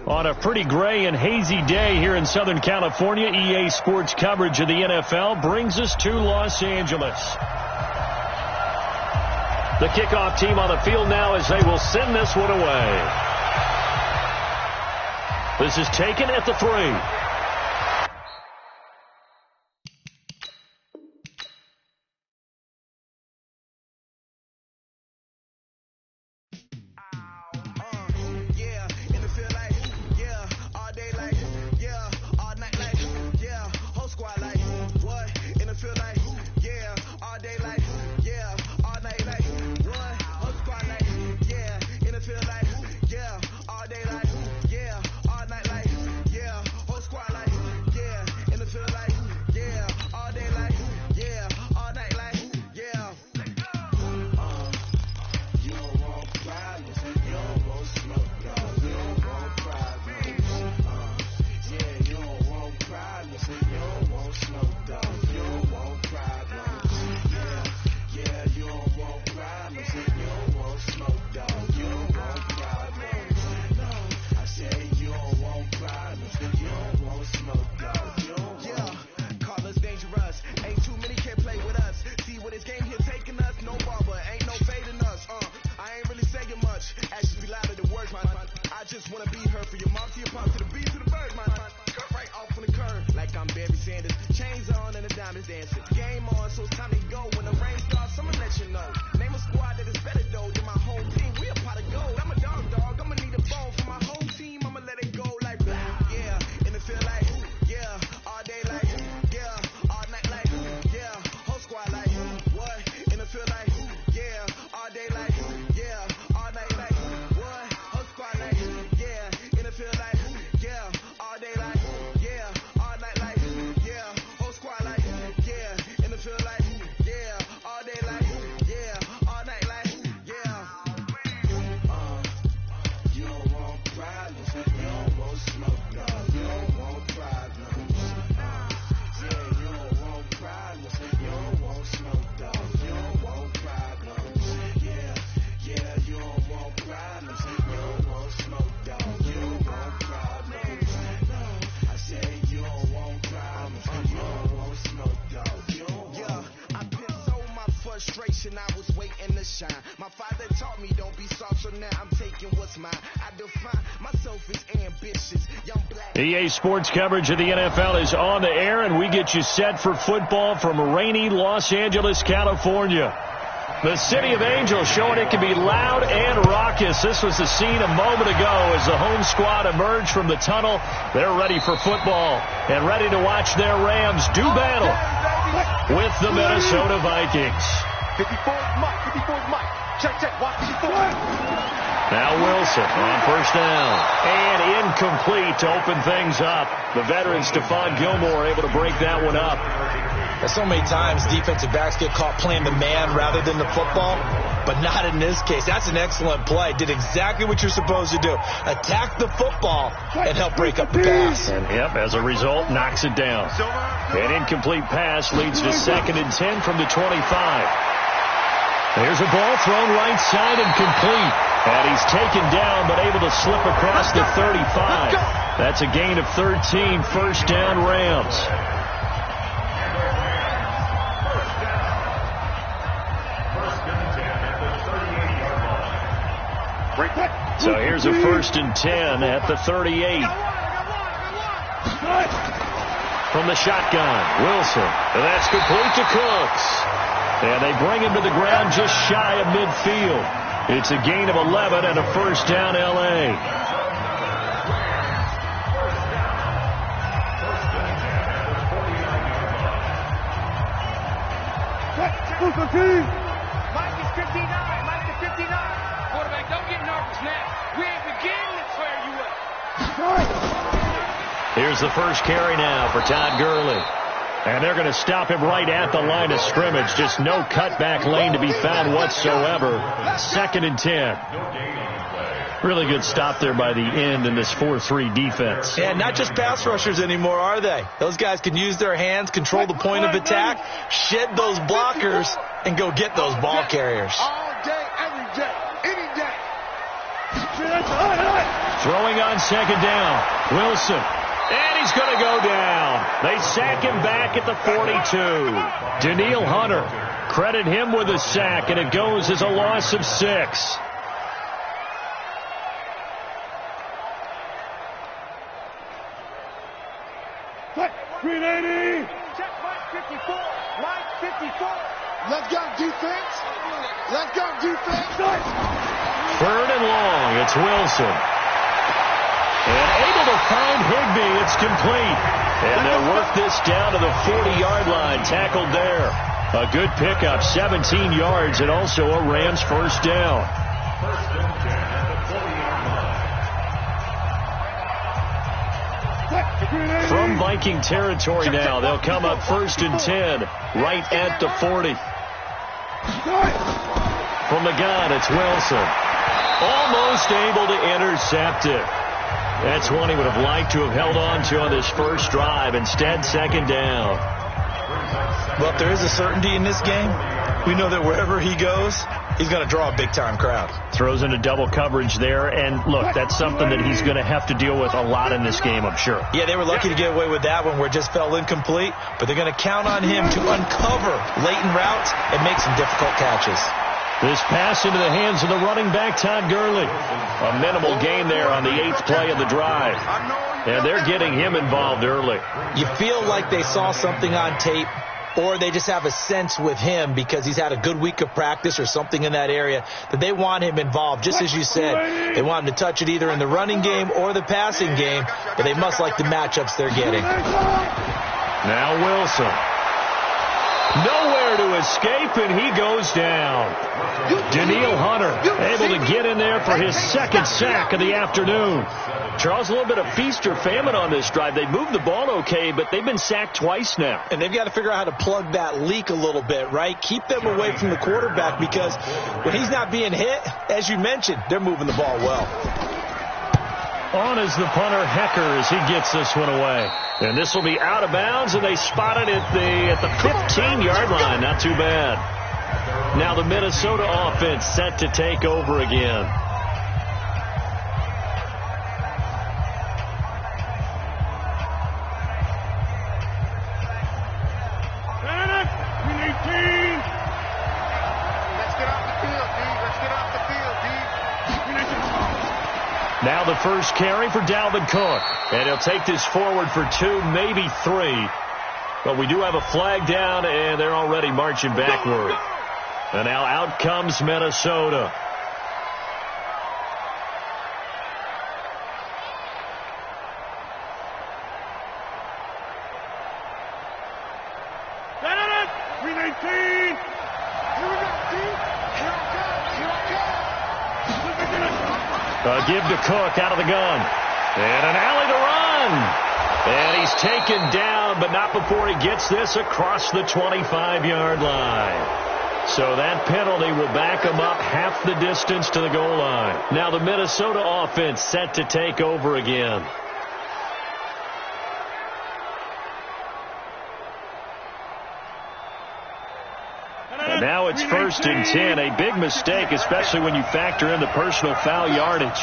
On a pretty gray and hazy day here in Southern California, EA Sports coverage of the NFL brings us to Los Angeles. The kickoff team on the field now as they will send this one away. This is taken at the 3. feel like, yeah, all day like, yeah, so now I'm taking what's mine. I define myself as ambitious. Young black. EA Sports coverage of the NFL is on the air, and we get you set for football from rainy Los Angeles, California. The City of Angels showing it can be loud and raucous. This was the scene a moment ago as the home squad emerged from the tunnel. They're ready for football and ready to watch their Rams do battle with the Minnesota Vikings. 54's Mike. Check. Watch 54. Now Wilson on first down. And incomplete to open things up. The veteran Stephon Gilmore able to break that one up. So many times defensive backs get caught playing the man rather than the football, but not in this case. That's an excellent play. Did exactly what you're supposed to do. Attack the football and help break up the pass. And as a result, knocks it down. An incomplete pass leads to 2nd and 10 from the 25. There's a ball thrown right side and complete. And he's taken down but able to slip across the 35. That's a gain of 13, first down Rams. So here's a 1st and 10 at the 38. From the shotgun, Wilson. And that's complete to Cooks. And they bring him to the ground just shy of midfield. It's a gain of 11 and a first down L.A. Mike is 59. Quarterback, don't get nervous now. We ain't beginning to clear you up. Here's the first carry now for Todd Gurley. And they're going to stop him right at the line of scrimmage. Just no cutback lane to be found whatsoever. 2nd and 10. Really good stop there by the end in this 4-3 defense. Yeah, not just pass rushers anymore, are they? Those guys can use their hands, control the point of attack, shed those blockers, and go get those ball carriers. All day, every day, any day. Throwing on 2nd down. Wilson. And he's going to go down. They sack him back at the 42. Daniil Hunter. Credit him with a sack, and it goes as a loss of 6. .380. Check Mike 54. Mike 54. Let's go defense. 3rd and long. It's Wilson. And able to find Higbee. It's complete. And they'll work this down to the 40-yard line. Tackled there. A good pickup, 17 yards, and also a Rams first down. From Viking territory now, they'll come up 1st and 10, right at the 40. From the gun, it's Wilson. Almost able to intercept it. That's one he would have liked to have held on to on this first drive. Instead, 2nd down. Well, if there is a certainty in this game, we know that wherever he goes, he's going to draw a big-time crowd. Throws into double coverage there, and look, that's something that he's going to have to deal with a lot in this game, I'm sure. Yeah, they were lucky to get away with that one where it just fell incomplete, but they're going to count on him to uncover latent routes and make some difficult catches. This pass into the hands of the running back, Todd Gurley. A minimal gain there on the 8th play of the drive. And they're getting him involved early. You feel like they saw something on tape, or they just have a sense with him because he's had a good week of practice or something in that area that they want him involved. Just as you said, they want him to touch it either in the running game or the passing game, but they must like the matchups they're getting. Now Wilson. Nowhere to escape, and he goes down. Daniil Hunter able to get in there for his 2nd sack of the afternoon. Charles, a little bit of feast or famine on this drive. They moved the ball okay, but they've been sacked twice now. And they've got to figure out how to plug that leak a little bit, right? Keep them away from the quarterback because when he's not being hit, as you mentioned, they're moving the ball well. On is the punter, Hecker, as he gets this one away. And this will be out of bounds, and they spot it at the 15-yard line. Not too bad. Now the Minnesota offense set to take over again. Let's get off the field, D. Now the first carry for Dalvin Cook. And he'll take this forward for 2, maybe 3. But we do have a flag down, and they're already marching backward. And now out comes Minnesota. A give to Cook out of the gun. And an alley to run. And he's taken down, but not before he gets this across the 25-yard line. So that penalty will back him up half the distance to the goal line. Now the Minnesota offense set to take over again. And now it's 1st and 10. A big mistake, especially when you factor in the personal foul yardage.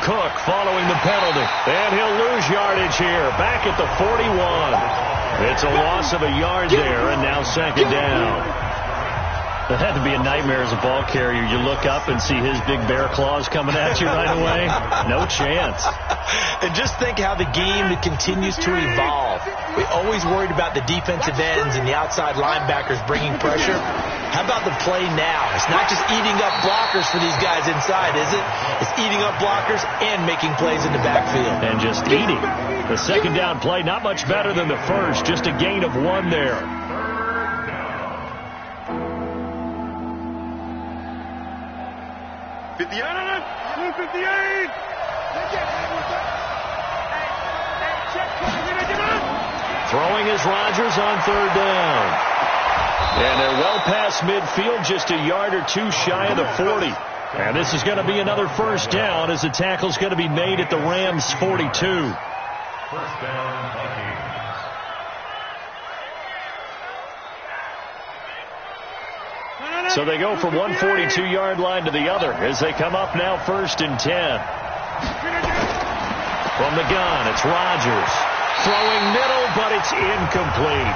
Cook following the penalty. And he'll lose yardage here. Back at the 41. It's a loss of a yard there, and now 2nd down. That had to be a nightmare as a ball carrier. You look up and see his big bear claws coming at you right away. No chance. And just think how the game continues to evolve. We always worried about the defensive ends and the outside linebackers bringing pressure. How about the play now? It's not just eating up blockers for these guys inside, is it? It's eating up blockers and making plays in the backfield. And just eating. The 2nd down play, not much better than the first. Just a gain of 1 there. Throwing is Rodgers on 3rd down. And they're well past midfield, just a yard or 2 shy of the 40. And this is going to be another 1st down as the tackle's going to be made at the Rams' 42. 1st down, Vikings. So they go from one 42-yard line to the other as they come up now 1st and 10. From the gun, it's Rodgers. Throwing middle, but it's incomplete.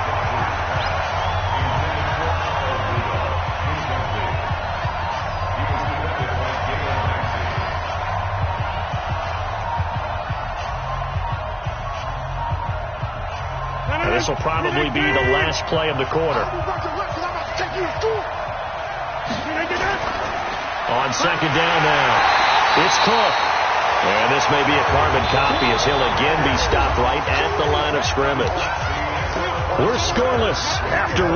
Now, this will probably be the last play of the quarter. On 2nd down now, it's Cook. And this may be a carbon copy as he'll again be stopped right at the line of scrimmage. We're scoreless after 1.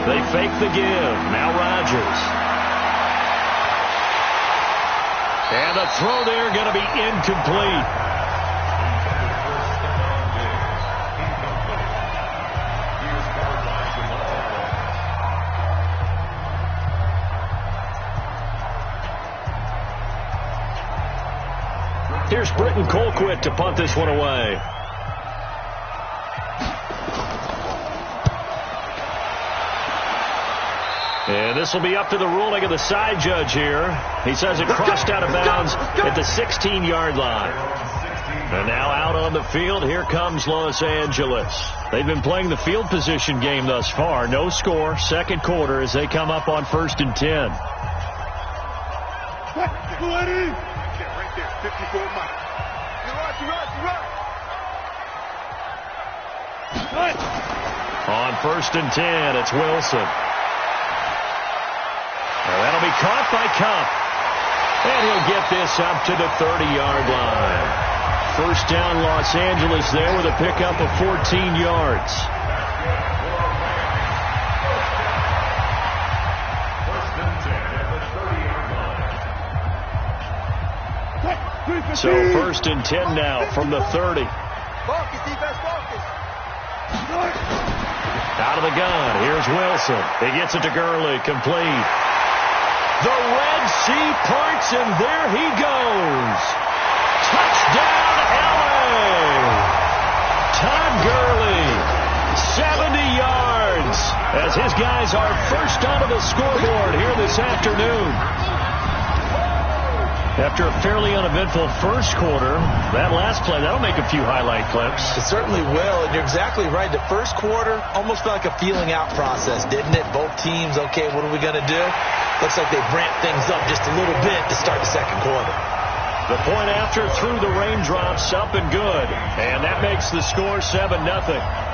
They fake the give. Now Rodgers. And the throw there going to be incomplete. Here's Britton Colquitt to punt this one away. And this will be up to the ruling of the side judge here. He says it crossed out of bounds at the 16-yard line. And now out on the field, here comes Los Angeles. They've been playing the field position game thus far. No score, 2nd quarter as they come up on 1st and 10. Right there, 54 miles. On 1st and 10, it's Wilson. Well, that'll be caught by Cup. And he'll get this up to the 30-yard line. 1st down, Los Angeles there with a pickup of 14 yards. So 1st and 10 now from the 30. Out of the gun. Here's Wilson. He gets it to Gurley. Complete. The Red Sea parts, and there he goes. Touchdown, LA. Todd Gurley. 70 yards as his guys are first onto the scoreboard here this afternoon. After a fairly uneventful first quarter, that last play, that'll make a few highlight clips. It certainly will, and you're exactly right. The first quarter almost felt like a feeling out process, didn't it? Both teams, okay, what are we going to do? Looks like they ramped things up just a little bit to start the second quarter. The point after through the raindrops, up and good. And that makes the score 7-0.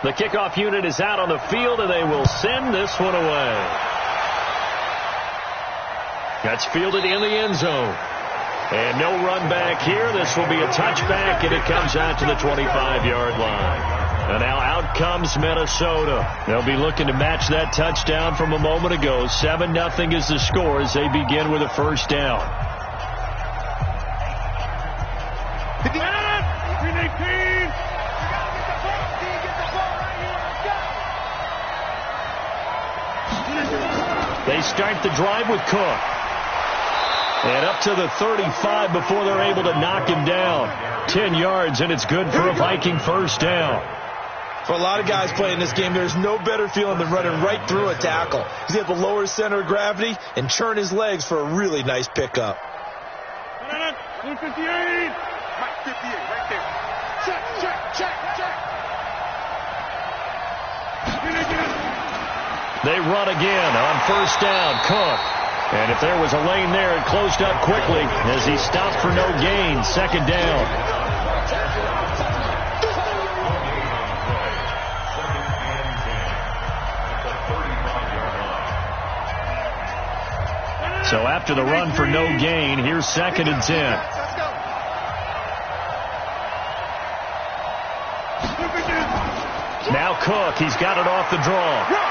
The kickoff unit is out on the field, and they will send this one away. That's fielded in the end zone. And no run back here. This will be a touchback, and it comes out to the 25-yard line. And now out comes Minnesota. They'll be looking to match that touchdown from a moment ago. 7-0 is the score as they begin with a first down. They start the drive with Cook. And up to the 35 before they're able to knock him down. 10 yards, and it's good for a Viking first down. For a lot of guys playing this game, there's no better feeling than running right through a tackle. He's able to lower his center of gravity and churn his legs for a really nice pickup. 158. Mike 58 right there. Check. They run again on first down. Cook. And if there was a lane there, it closed up quickly as he stopped for no gain. Second down. So after the run for no gain, here's 2nd and 10. Now Cook, he's got it off the draw.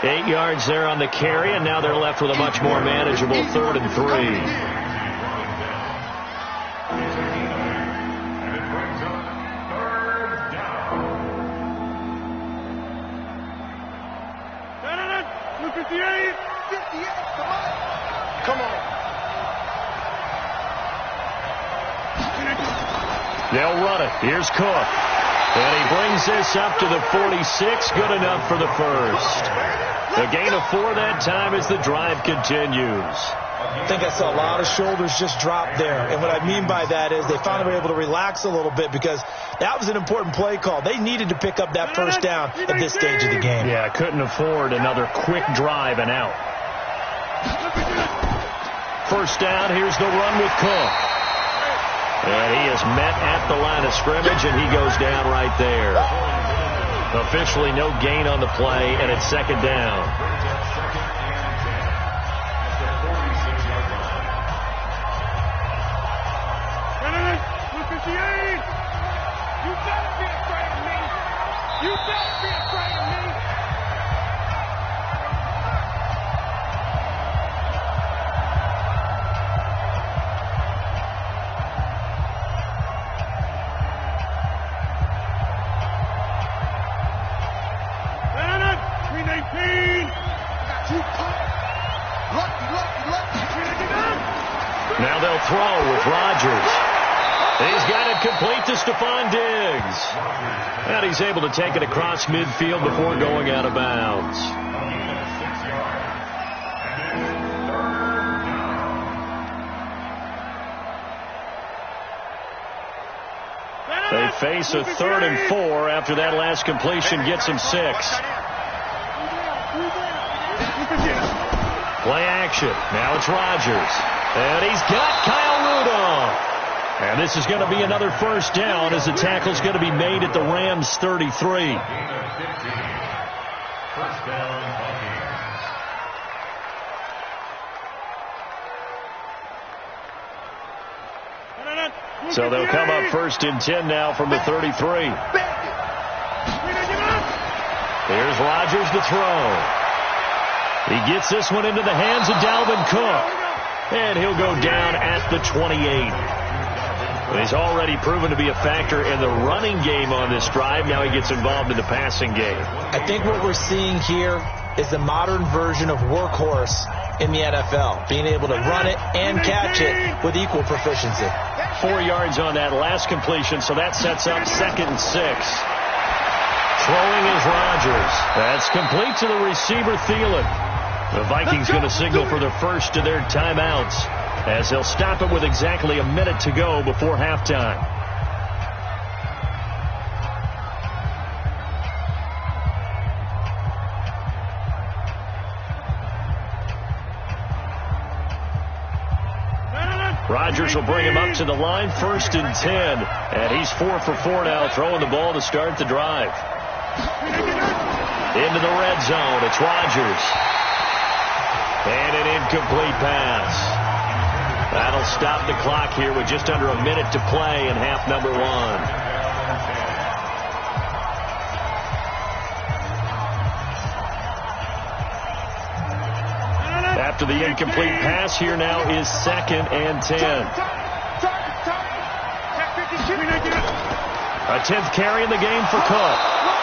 8 yards there on the carry, and now they're left with a much more manageable 3rd and 3. Come on. They'll run it. Here's Cook. And he brings this up to the 46. Good enough for the first. A gain of 4 that time as the drive continues. I think I saw a lot of shoulders just drop there. And what I mean by that is they finally were able to relax a little bit because that was an important play call. They needed to pick up that first down at this stage of the game. Yeah, couldn't afford another quick drive and out. First down, here's the run with Cook. And he is met at the line of scrimmage, and he goes down right there. Officially no gain on the play, and it's 2nd down. You better be afraid of me. You better be afraid of me. Now they'll throw with Rodgers. He's got it complete to Stephon Diggs. And he's able to take it across midfield before going out of bounds. They face a 3rd and 4 after that last completion gets him 6. Play action. Now it's Rodgers. And he's got Kyle Rudolph. And this is going to be another first down as the tackle's going to be made at the Rams' 33. So they'll come up 1st and 10 now from the 33. Here's Rodgers to throw. He gets this one into the hands of Dalvin Cook. And he'll go down at the 28. He's already proven to be a factor in the running game on this drive. Now he gets involved in the passing game. I think what we're seeing here is the modern version of workhorse in the NFL, being able to run it and catch it with equal proficiency. 4 yards on that last completion, so that sets up 2nd and 6. Throwing is Rodgers. That's complete to the receiver, Thielen. The Vikings going to signal for the first of their timeouts, as they'll stop it with exactly a minute to go before halftime. Rodgers will bring him up to the line, 1st and 10. And he's 4 for 4 now, throwing the ball to start the drive. Into the red zone, it's Rodgers. And an incomplete pass. That'll stop the clock here with just under a minute to play in half number 1. After the incomplete pass, here now is 2nd and 10. A 10th carry in the game for Cook.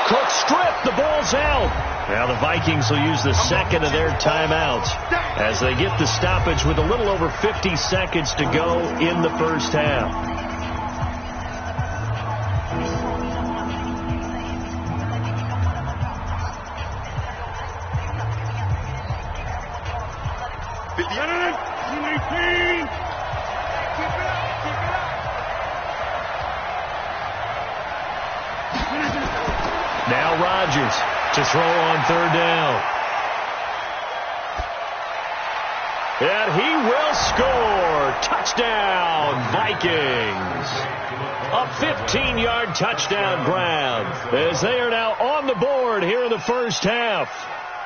Cook stripped. The ball's out. Now the Vikings will use the second of their timeouts as they get the stoppage with a little over 50 seconds to go in the first half. Now Rodgers to throw on 3rd down. And he will score. Touchdown, Vikings. A 15-yard touchdown grab as they are now on the board here in the first half.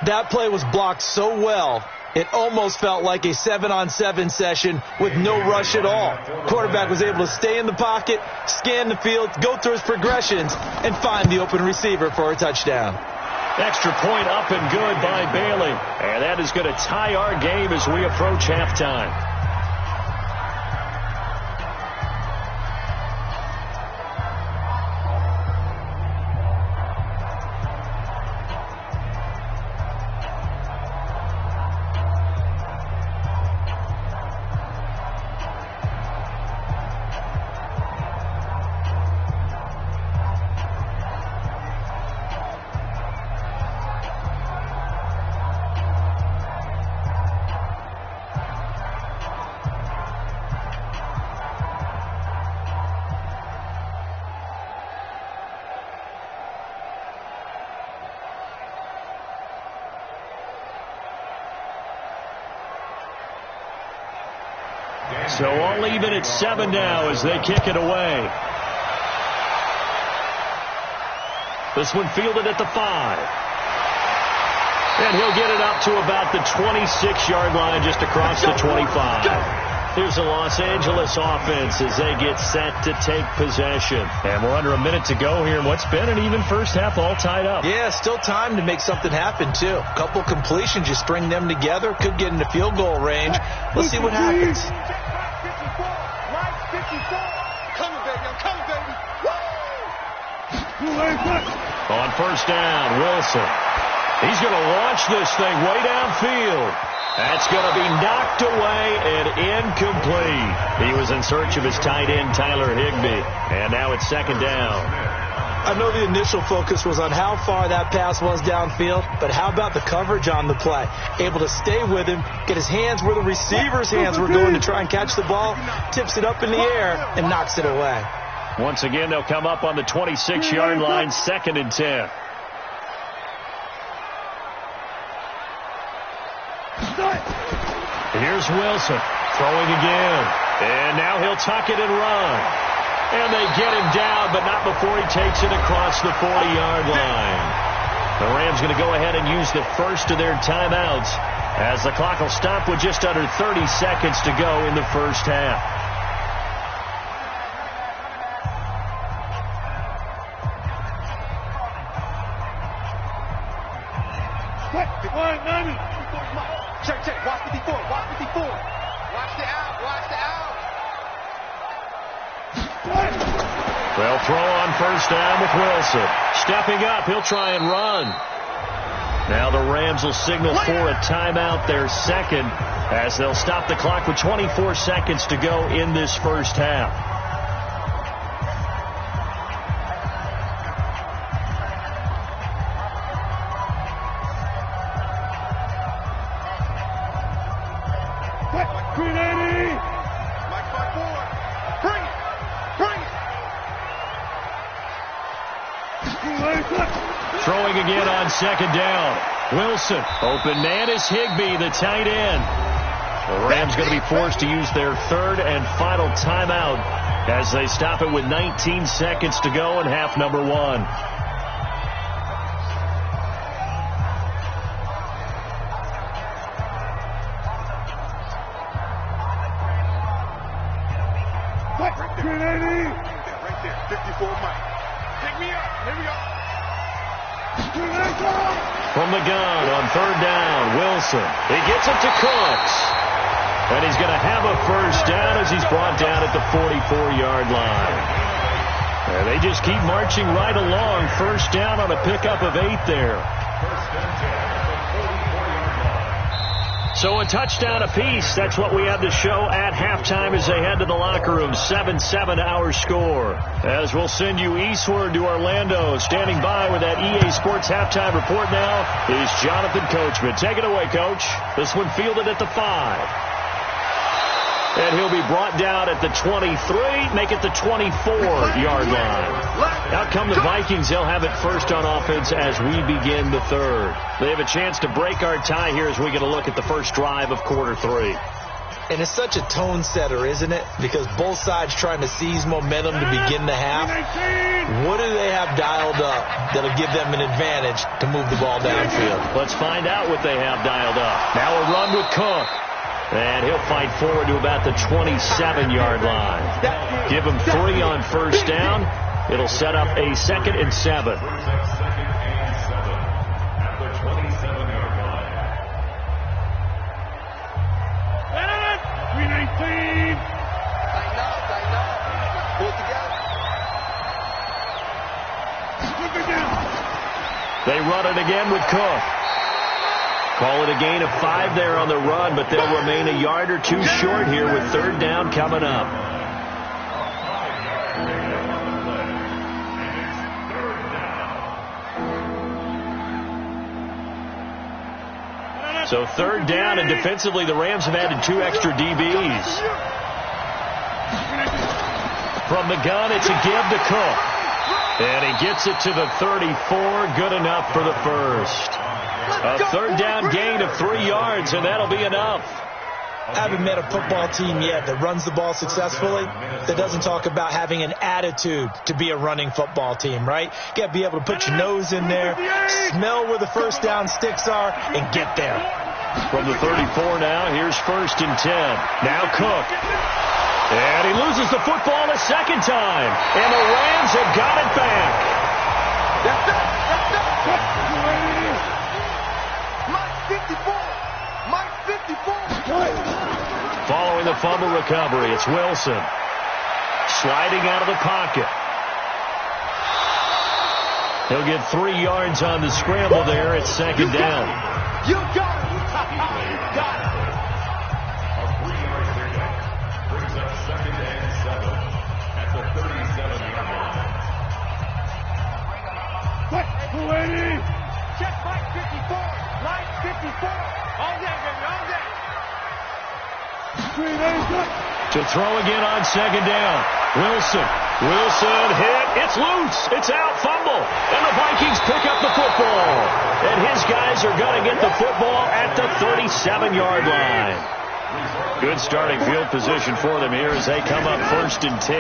That play was blocked so well, it almost felt like a 7-on-7 session with no rush at all. Quarterback was able to stay in the pocket, scan the field, go through his progressions, and find the open receiver for a touchdown. Extra point up and good by Bailey. And that is going to tie our game as we approach halftime. So all even at 7 now as they kick it away. This one fielded at the 5. And he'll get it up to about the 26-yard line just across the 25. Here's the Los Angeles offense as they get set to take possession. And we're under a minute to go here in what's been an even first half, all tied up. Yeah, still time to make something happen, too. A couple completions, you string them together, could get into field goal range. Let's see what happens. Coming, baby. I'm coming, baby. On 1st down, Wilson. He's going to launch this thing way downfield. That's going to be knocked away and incomplete. He was in search of his tight end, Tyler Higbee. And now it's 2nd down. I know the initial focus was on how far that pass was downfield, but how about the coverage on the play? Able to stay with him, get his hands where the receiver's hands were going to try and catch the ball, tips it up in the air, and knocks it away. Once again, they'll come up on the 26-yard line, 2nd and 10. Here's Wilson throwing again. And now he'll tuck it and run. And they get him down, but not before he takes it across the 40-yard line. The Rams going to go ahead and use the first of their timeouts as the clock will stop with just under 30 seconds to go in the first half. Check. Watch 54. Watch 54. Watch the out. Watch the out. They'll throw on first down with Wilson. Stepping up, he'll try and run. Now the Rams will signal for a timeout, their second, as they'll stop the clock with 24 seconds to go in this first half. Throwing again on second down. Wilson. Open man is Higbee, the tight end. The Rams going to be forced to use their third and final timeout as they stop it with 19 seconds to go in half number one. Right there. 54 Mike. Take me up. Here we go. From the gun on third down, Wilson. He gets it to Cooks. And he's going to have a first down as he's brought down at the 44-yard line. And they just keep marching right along. First down on a pickup of 8 there. So a touchdown apiece. That's what we have to show at halftime as they head to the locker room. 7-7 our score. As we'll send you eastward to Orlando. Standing by with that EA Sports halftime report now is Jonathan Coachman. Take it away, Coach. This one fielded at the 5. And he'll be brought down at the 23, make it the 24-yard line. Out come the Vikings. They'll have it first on offense as we begin the third. They have a chance to break our tie here as we get a look at the first drive of quarter 3. And it's such a tone setter, isn't it? Because both sides trying to seize momentum to begin the half. What do they have dialed up that'll give them an advantage to move the ball downfield? Let's find out what they have dialed up. Now a run with Cook. And he'll fight forward to about the 27-yard line. Give him 3 on first down. It'll set up a 2nd and 7. They run it again with Cook. Call it a gain of 5 there on the run, but they'll remain a yard or 2 short here with third down coming up. So third down, and defensively the Rams have added 2 extra DBs. From the gun, it's a give to Cook. And he gets it to the 34, good enough for the first. A third down gain of 3 yards, and that'll be enough. I haven't met a football team yet that runs the ball successfully that doesn't talk about having an attitude to be a running football team, right? You got to be able to put your nose in there, smell where the first down sticks are, and get there. From the 34 now, here's 1st and 10. Now Cook. And he loses the football a second time. And the Rams have got it back. That's it. Mike 54. Mike 54. Following the fumble recovery, it's Wilson. Sliding out of the pocket. He'll get 3 yards on the scramble there at second down. You got it. You got it. A 3-yard pickup brings up 2nd and 7 at the 37-yard line. Check Mike 54. Mike 54. All day, baby, all day. To throw again on second down. Wilson hit. It's loose. It's out. Fumble. And the Vikings pick up the football. And his guys are going to get the football at the 37-yard line. Good starting field position for them here as they come up 1st and 10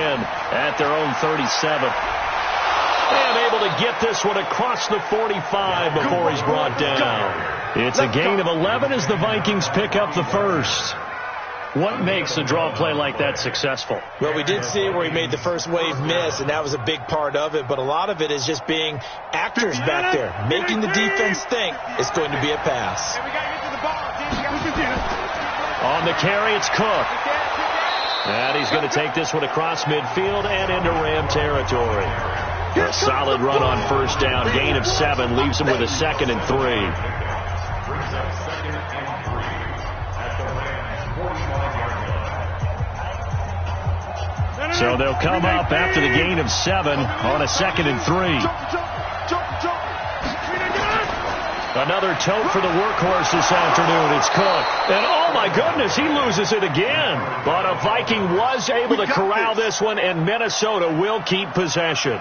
at their own 37. And able to get this one across the 45 before he's brought down. It's a gain of 11 as the Vikings pick up the first. What makes a draw play like that successful? Well, we did see where he made the first wave miss, and that was a big part of it. But a lot of it is just being actors back there, making the defense think it's going to be a pass. On the carry, it's Cook. And he's going to take this one across midfield and into Ram territory. A solid run on first down. Gain of 7 leaves him with a 2nd and 3. Brings up 2nd and 3 at the Rams' 45-yard line. So they'll come up after the gain of 7 on a 2nd and 3. Another tote for the workhorse this afternoon. It's Cook. And oh my goodness, he loses it again. But a Viking was able to corral this one, and Minnesota will keep possession.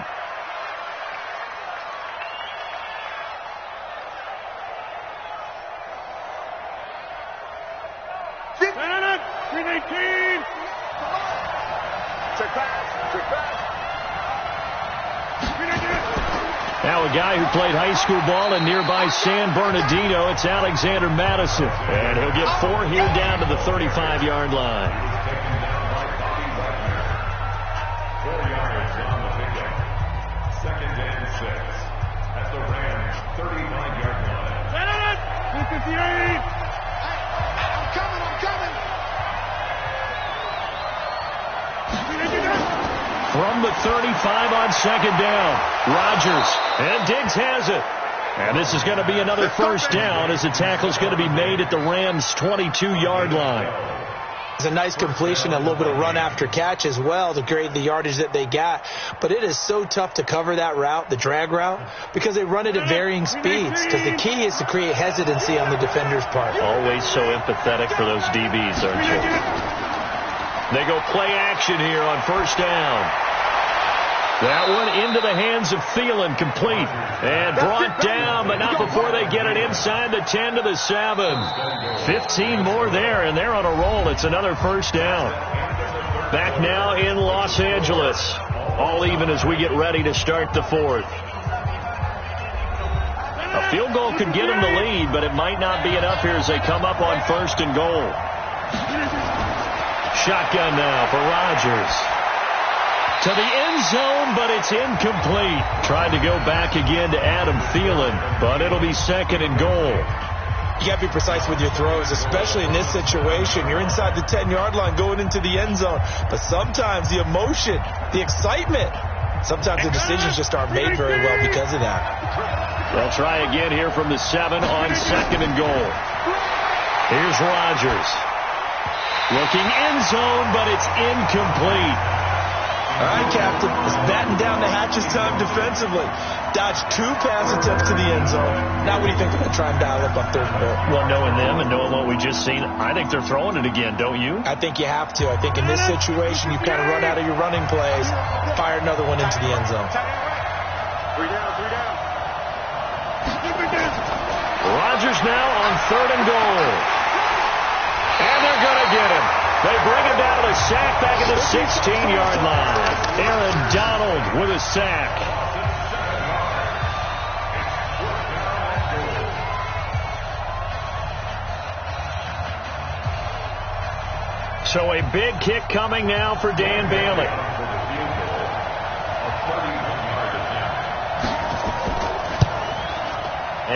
Now a guy who played high school ball in nearby San Bernardino, it's Alexander Madison. And he'll get 4 here down to the 35-yard line. 4 yards on the pickup. 2nd and 6 at the Rams' 35-yard line. 58! I'm coming! From the 35 on 2nd down, Rodgers, and Diggs has it. And this is going to be another first down as the tackle's going to be made at the Rams' 22-yard line. It's a nice completion, a little bit of run after catch as well to create the yardage that they got. But it is so tough to cover that route, the drag route, because they run it at varying speeds. Because the key is to create hesitancy on the defender's part. Always so empathetic for those DBs, aren't you? They go play action here on first down. That one into the hands of Thielen, complete. And brought down, but not before they get it inside the 10 to the 7. 15 more there, and they're on a roll. It's another first down. Back now in Los Angeles. All even as we get ready to start the 4th. A field goal could get them the lead, but it might not be enough here as they come up on 1st and goal. Shotgun now for Rodgers. To the end zone, but it's incomplete. Tried to go back again to Adam Thielen, but it'll be 2nd and goal. You got to be precise with your throws, especially in this situation. You're inside the 10-yard line going into the end zone. But sometimes the emotion, the excitement, sometimes the decisions just aren't made very well because of that. They'll try again here from the 7 on 2nd and goal. Here's Rodgers. Looking end zone, but it's incomplete. All right, Captain. It's batten down the hatches time defensively. Dodged 2 pass attempts to the end zone. Now what do you think they're going to try and dial up on 3rd and goal? Well, knowing them and knowing what we just seen, I think they're throwing it again, don't you? I think you have to. I think in this situation, you kind of run out of your running plays, fire another one into the end zone. 3 down. Rodgers now on 3rd and goal. And they're going to get him. They bring him down to the sack back at the 16-yard line. Aaron Donald with a sack. So a big kick coming now for Dan Bailey.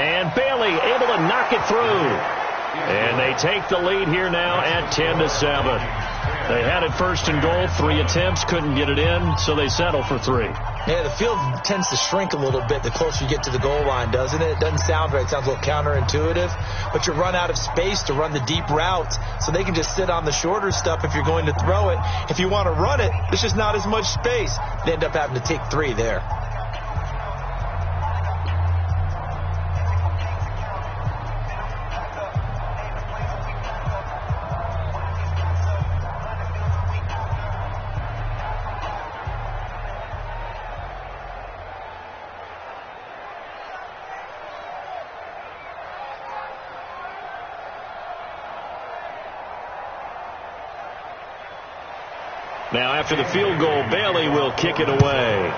And Bailey able to knock it through. And they take the lead here now at 10 to 7. They had it 1st and goal, 3 attempts, couldn't get it in, so they settle for 3. Yeah, the field tends to shrink a little bit the closer you get to the goal line, doesn't it? It doesn't sound right. It sounds a little counterintuitive. But you run out of space to run the deep route, so they can just sit on the shorter stuff if you're going to throw it. If you want to run it, there's just not as much space. They end up having to take 3 there. Now, after the field goal, Bailey will kick it away.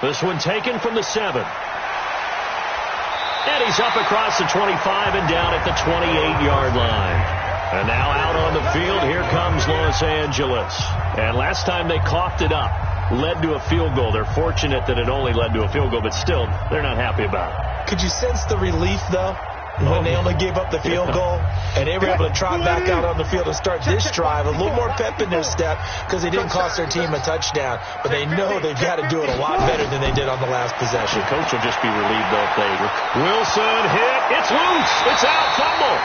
This one taken from the 7. And he's up across the 25 and down at the 28-yard line. And now out on the field, here comes Los Angeles. And last time they coughed it up, led to a field goal. They're fortunate that it only led to a field goal, but still, they're not happy about it. Could you sense the relief, though, when they only gave up the field goal? And they were able to trot back out on the field and start this drive. A little more pep in their step because they didn't cost their team a touchdown. But they know they've got to do it a lot better than they did on the last possession. The coach will just be relieved, though, if they... Wilson hit. It's loose. It's out. Fumble.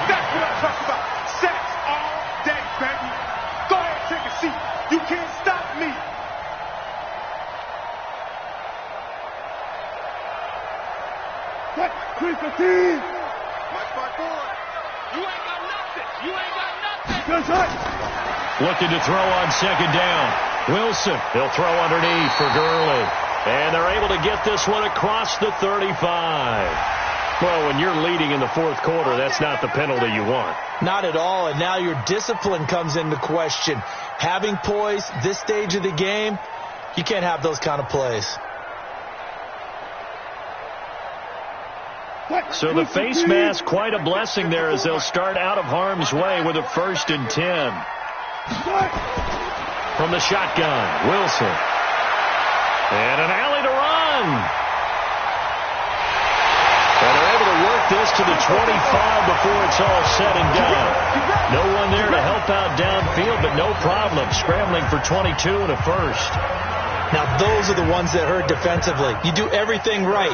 That's what I'm talking about. Sacks all day, baby. Go ahead, take a seat. You can't stop me. What? 315. Watch my board. You ain't got nothing. You ain't got nothing. That's right. Looking to throw on second down. Wilson, he'll throw underneath for Gurley. And they're able to get this one across the 35. Well, when you're leading in the fourth quarter, that's not the penalty you want. Not at all, and now your discipline comes into question. Having poise this stage of the game, you can't have those kind of plays. So the face mask, quite a blessing there as they'll start out of harm's way with a 1st and 10. From the shotgun, Wilson. And an alley to run. And they're able to work this to the 25 before it's all said and done. No one there to help out downfield, but no problem. Scrambling for 22 and a 1st. Now, those are the ones that hurt defensively. You do everything right.